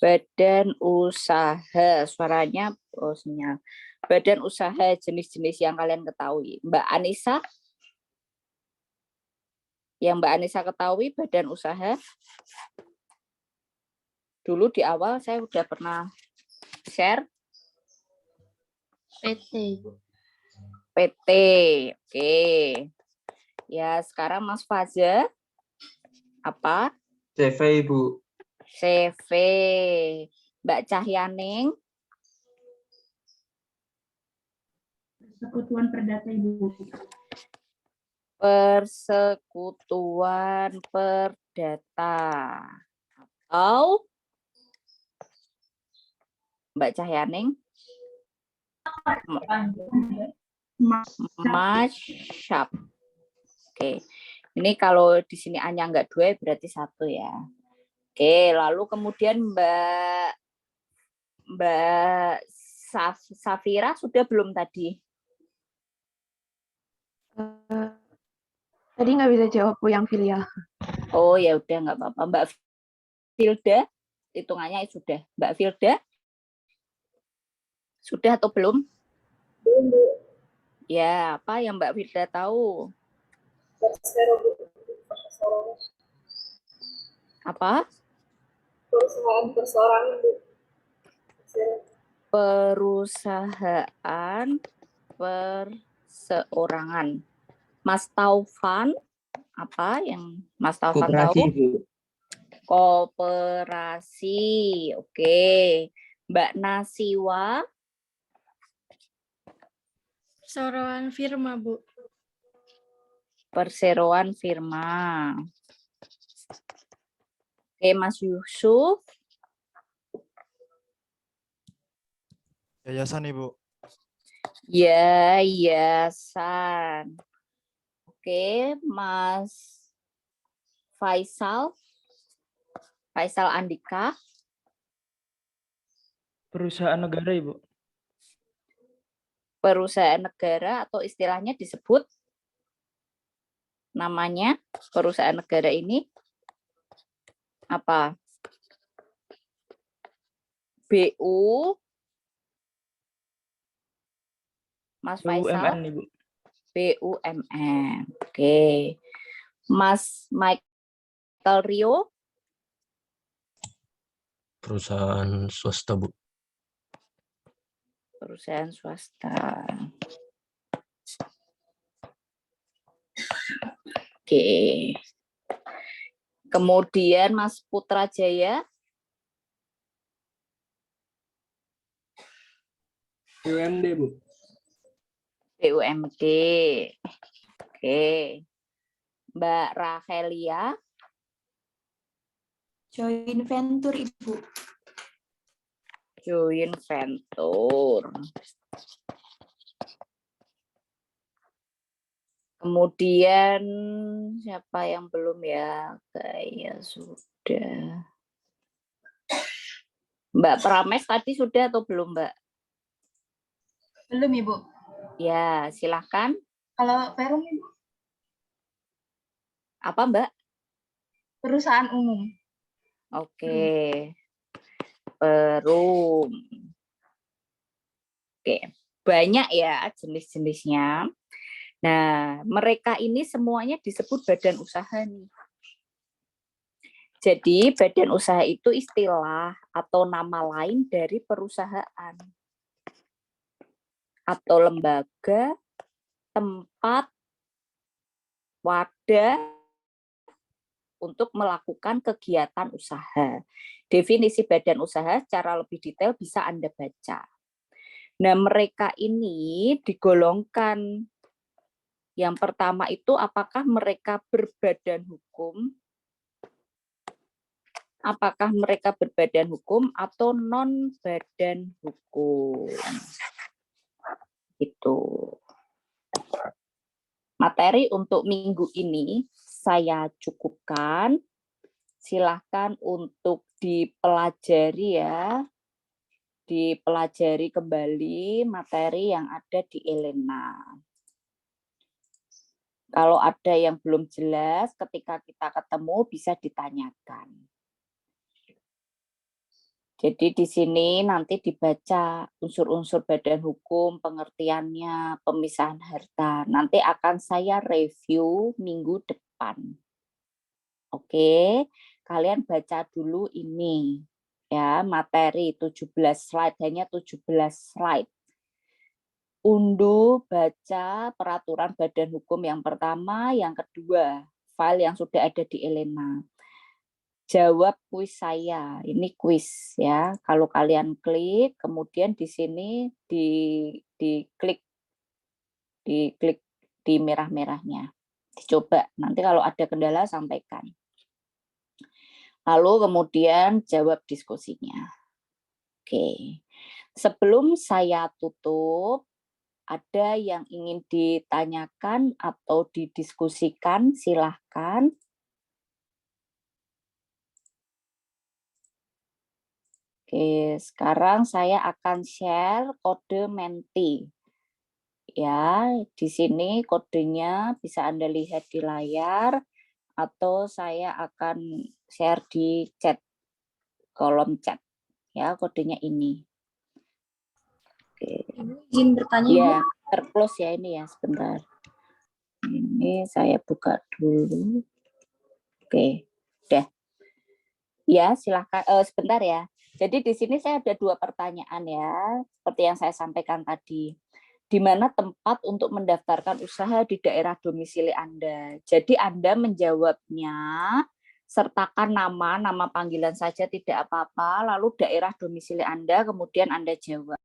Badan usaha, suaranya sinyal. Badan usaha jenis-jenis yang kalian ketahui. Mbak Anissa? Yang Mbak Anissa ketahui badan usaha? Dulu di awal saya udah pernah share. PT. PT, oke. Ya, sekarang Mas Faza. Apa? CV, Ibu. CV. Mbak Cahyaning. Persekutuan Perdata, Ibu. Persekutuan Perdata. Atau Mbak Cahyaning? Masyap. Oke. Ini kalau di sini hanya enggak 2 berarti 1 ya. Oke, lalu kemudian Mbak Safira sudah belum tadi? Tadi nggak bisa jawab Bu yang filial. Oh ya udah nggak apa-apa. Mbak Filda, hitungannya sudah. Mbak Filda, sudah atau belum? Belum, Bu. Ya, apa yang Mbak Filda tahu? Apa? Perusahaan perseorangan, Bu. Perusahaan perseorangan. Mas Taufan, apa yang Mas Taufan Koperasi, tahu? Bu. Koperasi, oke. Mbak Nasiwa? Perseroan firma, Bu. Perseroan firma. Oke, Mas Yusuf? Yayasan, Ibu. Ya, yayasan. Oke, Mas Faisal? Faisal Andika? Perusahaan negara, Ibu. Perusahaan negara atau istilahnya disebut namanya perusahaan negara ini apa? BU? Mas Faisal? BUMN, Ibu. BUMN. Oke. Mas Michael Rio? Perusahaan swasta, Bu. Perusahaan swasta. Oke. Kemudian Mas Putra Jaya? BUMD, Bu. BUMD. Oke. Mbak Rahelia? Joint venture, Ibu. Joint venture. Kemudian siapa yang belum ya? Kayak sudah. Mbak Prames tadi sudah atau belum, Mbak? Belum, Ibu. Ya, silakan. Kalau Perum, Ibu? Apa, Mbak? Perusahaan umum. Oke. Perum. Oke. Banyak ya jenis-jenisnya. Nah, mereka ini semuanya disebut badan usaha nih. Jadi, badan usaha itu istilah atau nama lain dari perusahaan atau lembaga, tempat, wadah untuk melakukan kegiatan usaha. Definisi badan usaha secara lebih detail bisa Anda baca. Nah, mereka ini digolongkan. Yang pertama itu apakah mereka berbadan hukum? Apakah mereka berbadan hukum atau non badan hukum? Itu. Materi untuk minggu ini saya cukupkan. Silahkan untuk dipelajari ya. Dipelajari kembali materi yang ada di Elena. Kalau ada yang belum jelas, ketika kita ketemu bisa ditanyakan. Jadi di sini nanti dibaca unsur-unsur badan hukum, pengertiannya, pemisahan harta. Nanti akan saya review minggu depan. Oke, kalian baca dulu ini. Ya, materi 17 slide, hanya 17 slide. Unduh, baca peraturan badan hukum yang pertama, yang kedua, file yang sudah ada di Elena. Jawab kuis saya, ini kuis ya. Kalau kalian klik, kemudian di sini diklik di merah-merahnya. Dicoba, nanti kalau ada kendala sampaikan. Lalu kemudian jawab diskusinya. Oke, sebelum saya tutup, ada yang ingin ditanyakan atau didiskusikan, silahkan. Oke, sekarang saya akan share kode Menti. Ya, di sini kodenya bisa Anda lihat di layar, atau saya akan share di chat, kolom chat. Ya, kodenya ini. Oke. Izin bertanya, Ya, Ibu. terclose ya ini ya, sebentar. Ini saya buka dulu. Oke, udah. Ya, silakan. Sebentar ya. Jadi di sini saya ada 2 pertanyaan ya, seperti yang saya sampaikan tadi. Di mana tempat untuk mendaftarkan usaha di daerah domisili Anda. Jadi Anda menjawabnya, sertakan nama panggilan saja tidak apa-apa, lalu daerah domisili Anda, kemudian Anda jawab.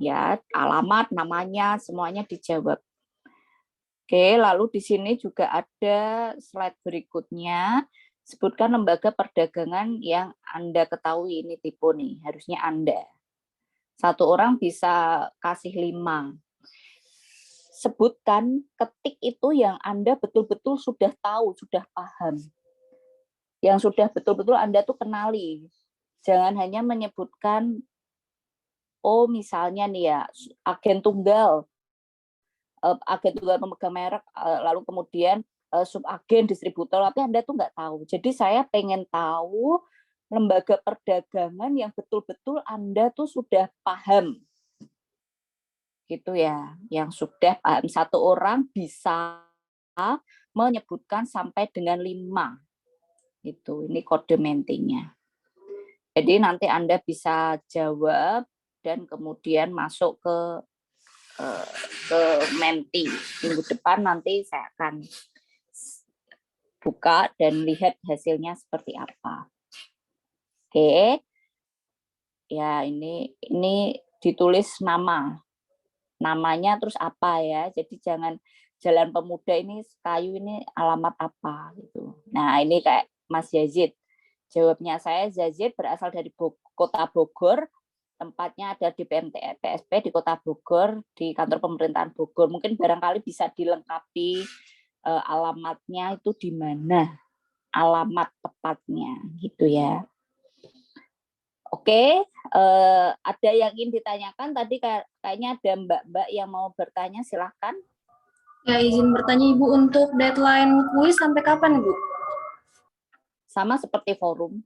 Ya, alamat, namanya, semuanya dijawab. Oke, lalu di sini juga ada slide berikutnya. Sebutkan lembaga perdagangan yang Anda ketahui, ini tipe nih, harusnya Anda. 1 orang bisa kasih 5. Sebutkan, ketik itu yang Anda betul-betul sudah tahu, sudah paham. Yang sudah betul-betul Anda tuh kenali. Jangan hanya menyebutkan, oh misalnya nih ya, agen tunggal pemegang merek, lalu kemudian subagen, distributor, tapi Anda tuh nggak tahu. Jadi saya pengen tahu lembaga perdagangan yang betul-betul Anda tuh sudah paham. Gitu ya, yang sudah paham. 1 orang bisa menyebutkan sampai dengan 5. Gitu, ini kode Mentinya. Jadi nanti Anda bisa jawab dan kemudian masuk ke Menti. Minggu depan nanti saya akan buka dan lihat hasilnya seperti apa. Oke. Ya, ini ditulis namanya terus apa ya. Jadi jangan Jalan Pemuda ini kayu ini alamat apa gitu. Nah, ini kayak Mas Yazid. Jawabnya saya, Yazid berasal dari Kota Bogor, Tempatnya ada di PSP di Kota Bogor, di kantor pemerintahan Bogor. Mungkin barangkali bisa dilengkapi alamatnya itu di mana, alamat tepatnya, gitu ya. Oke, ada yang ingin ditanyakan? Tadi kayaknya ada mbak-mbak yang mau bertanya, silahkan. Ya, izin bertanya Ibu, untuk deadline kuis sampai kapan, Bu? Sama seperti forum.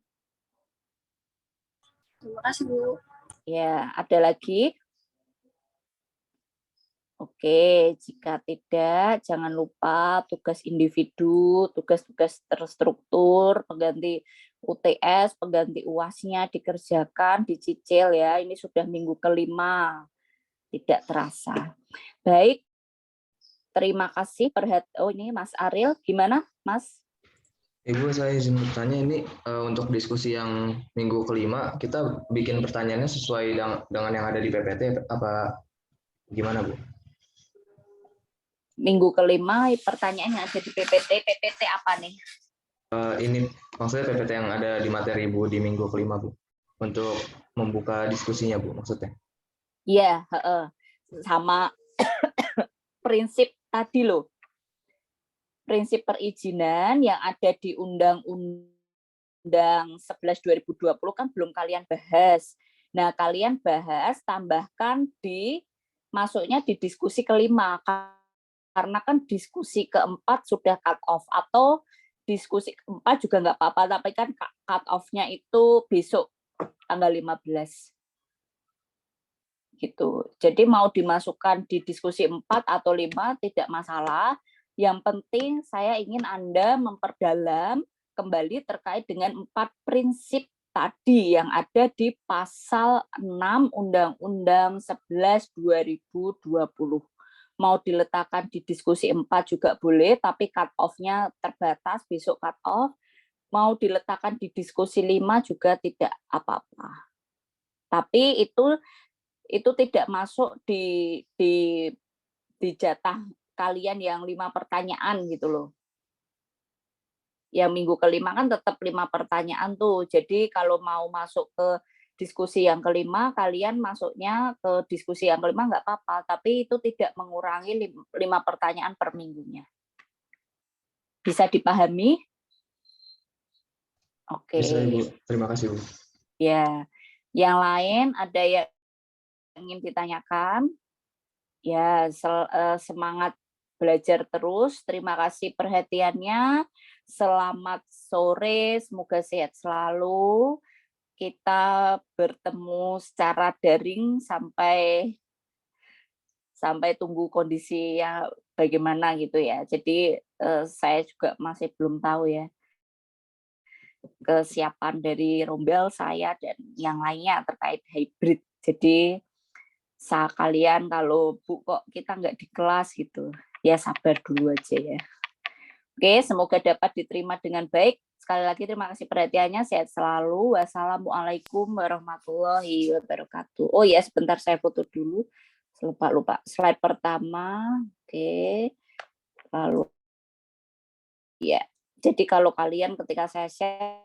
Terima kasih, Bu. Ya, ada lagi? Oke, jika tidak, jangan lupa tugas individu, tugas-tugas terstruktur, pengganti UTS, pengganti UAS-nya dikerjakan, dicicil ya. Ini sudah minggu kelima, tidak terasa. Baik, terima kasih. Oh ini Mas Ariel, gimana Mas? Ibu, saya izin bertanya ini untuk diskusi yang minggu kelima, kita bikin pertanyaannya sesuai dengan yang ada di PPT, apa gimana, Bu? Minggu kelima, pertanyaan yang ada di PPT. PPT apa nih? Ini maksudnya PPT yang ada di materi Bu di minggu kelima, Bu. Untuk membuka diskusinya, Bu, maksudnya. Iya, sama prinsip tadi loh. Prinsip perizinan yang ada di Undang-Undang 11/2020 kan belum kalian bahas. Nah, kalian bahas, tambahkan masuknya di diskusi kelima. Karena kan diskusi keempat sudah cut off, atau diskusi keempat juga nggak apa-apa, tapi kan cut off-nya itu besok tanggal 15. Gitu. Jadi mau dimasukkan di diskusi 4 atau 5 tidak masalah. Yang penting saya ingin Anda memperdalam kembali terkait dengan 4 prinsip tadi yang ada di pasal 6 Undang-Undang 11/2020. Mau diletakkan di diskusi 4 juga boleh, tapi cut off-nya terbatas, besok cut off. Mau diletakkan di diskusi 5 juga tidak apa-apa. Tapi itu tidak masuk di jatah kalian yang 5 pertanyaan gitu loh. Yang minggu kelima kan tetap 5 pertanyaan tuh. Jadi kalau mau masuk ke diskusi yang kelima, kalian masuknya ke diskusi yang kelima nggak apa-apa, tapi itu tidak mengurangi 5 pertanyaan per minggunya. Bisa dipahami? Oke. Bisa, Ibu. Terima kasih, Bu. Ya, yang lain ada yang ingin ditanyakan? Ya, semangat belajar terus. Terima kasih perhatiannya. Selamat sore, semoga sehat selalu. Kita bertemu secara daring sampai tunggu kondisi ya bagaimana gitu ya. Jadi saya juga masih belum tahu ya kesiapan dari Rombel, saya dan yang lainnya terkait hybrid. Jadi kalian kalau Bu kok kita nggak di kelas gitu, ya sabar dulu aja ya. Oke, semoga dapat diterima dengan baik. Sekali lagi terima kasih perhatiannya, sehat selalu. Wassalamualaikum warahmatullahi wabarakatuh. Oh ya, sebentar saya foto dulu. Lupa. Slide pertama. Oke. Lalu ya. Jadi kalau kalian ketika saya share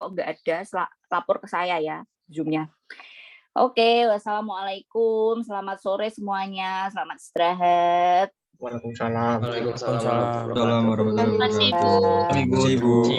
kok nggak ada, lapor ke saya ya Zoom-nya. Oke, wassalamualaikum. Selamat sore semuanya. Selamat istirahat. Waalaikumsalam. Waalaikumsalam. Waalaikumsalam warahmatullahi wabarakatuh. Terima kasih, Bu. Terima kasih, Bu.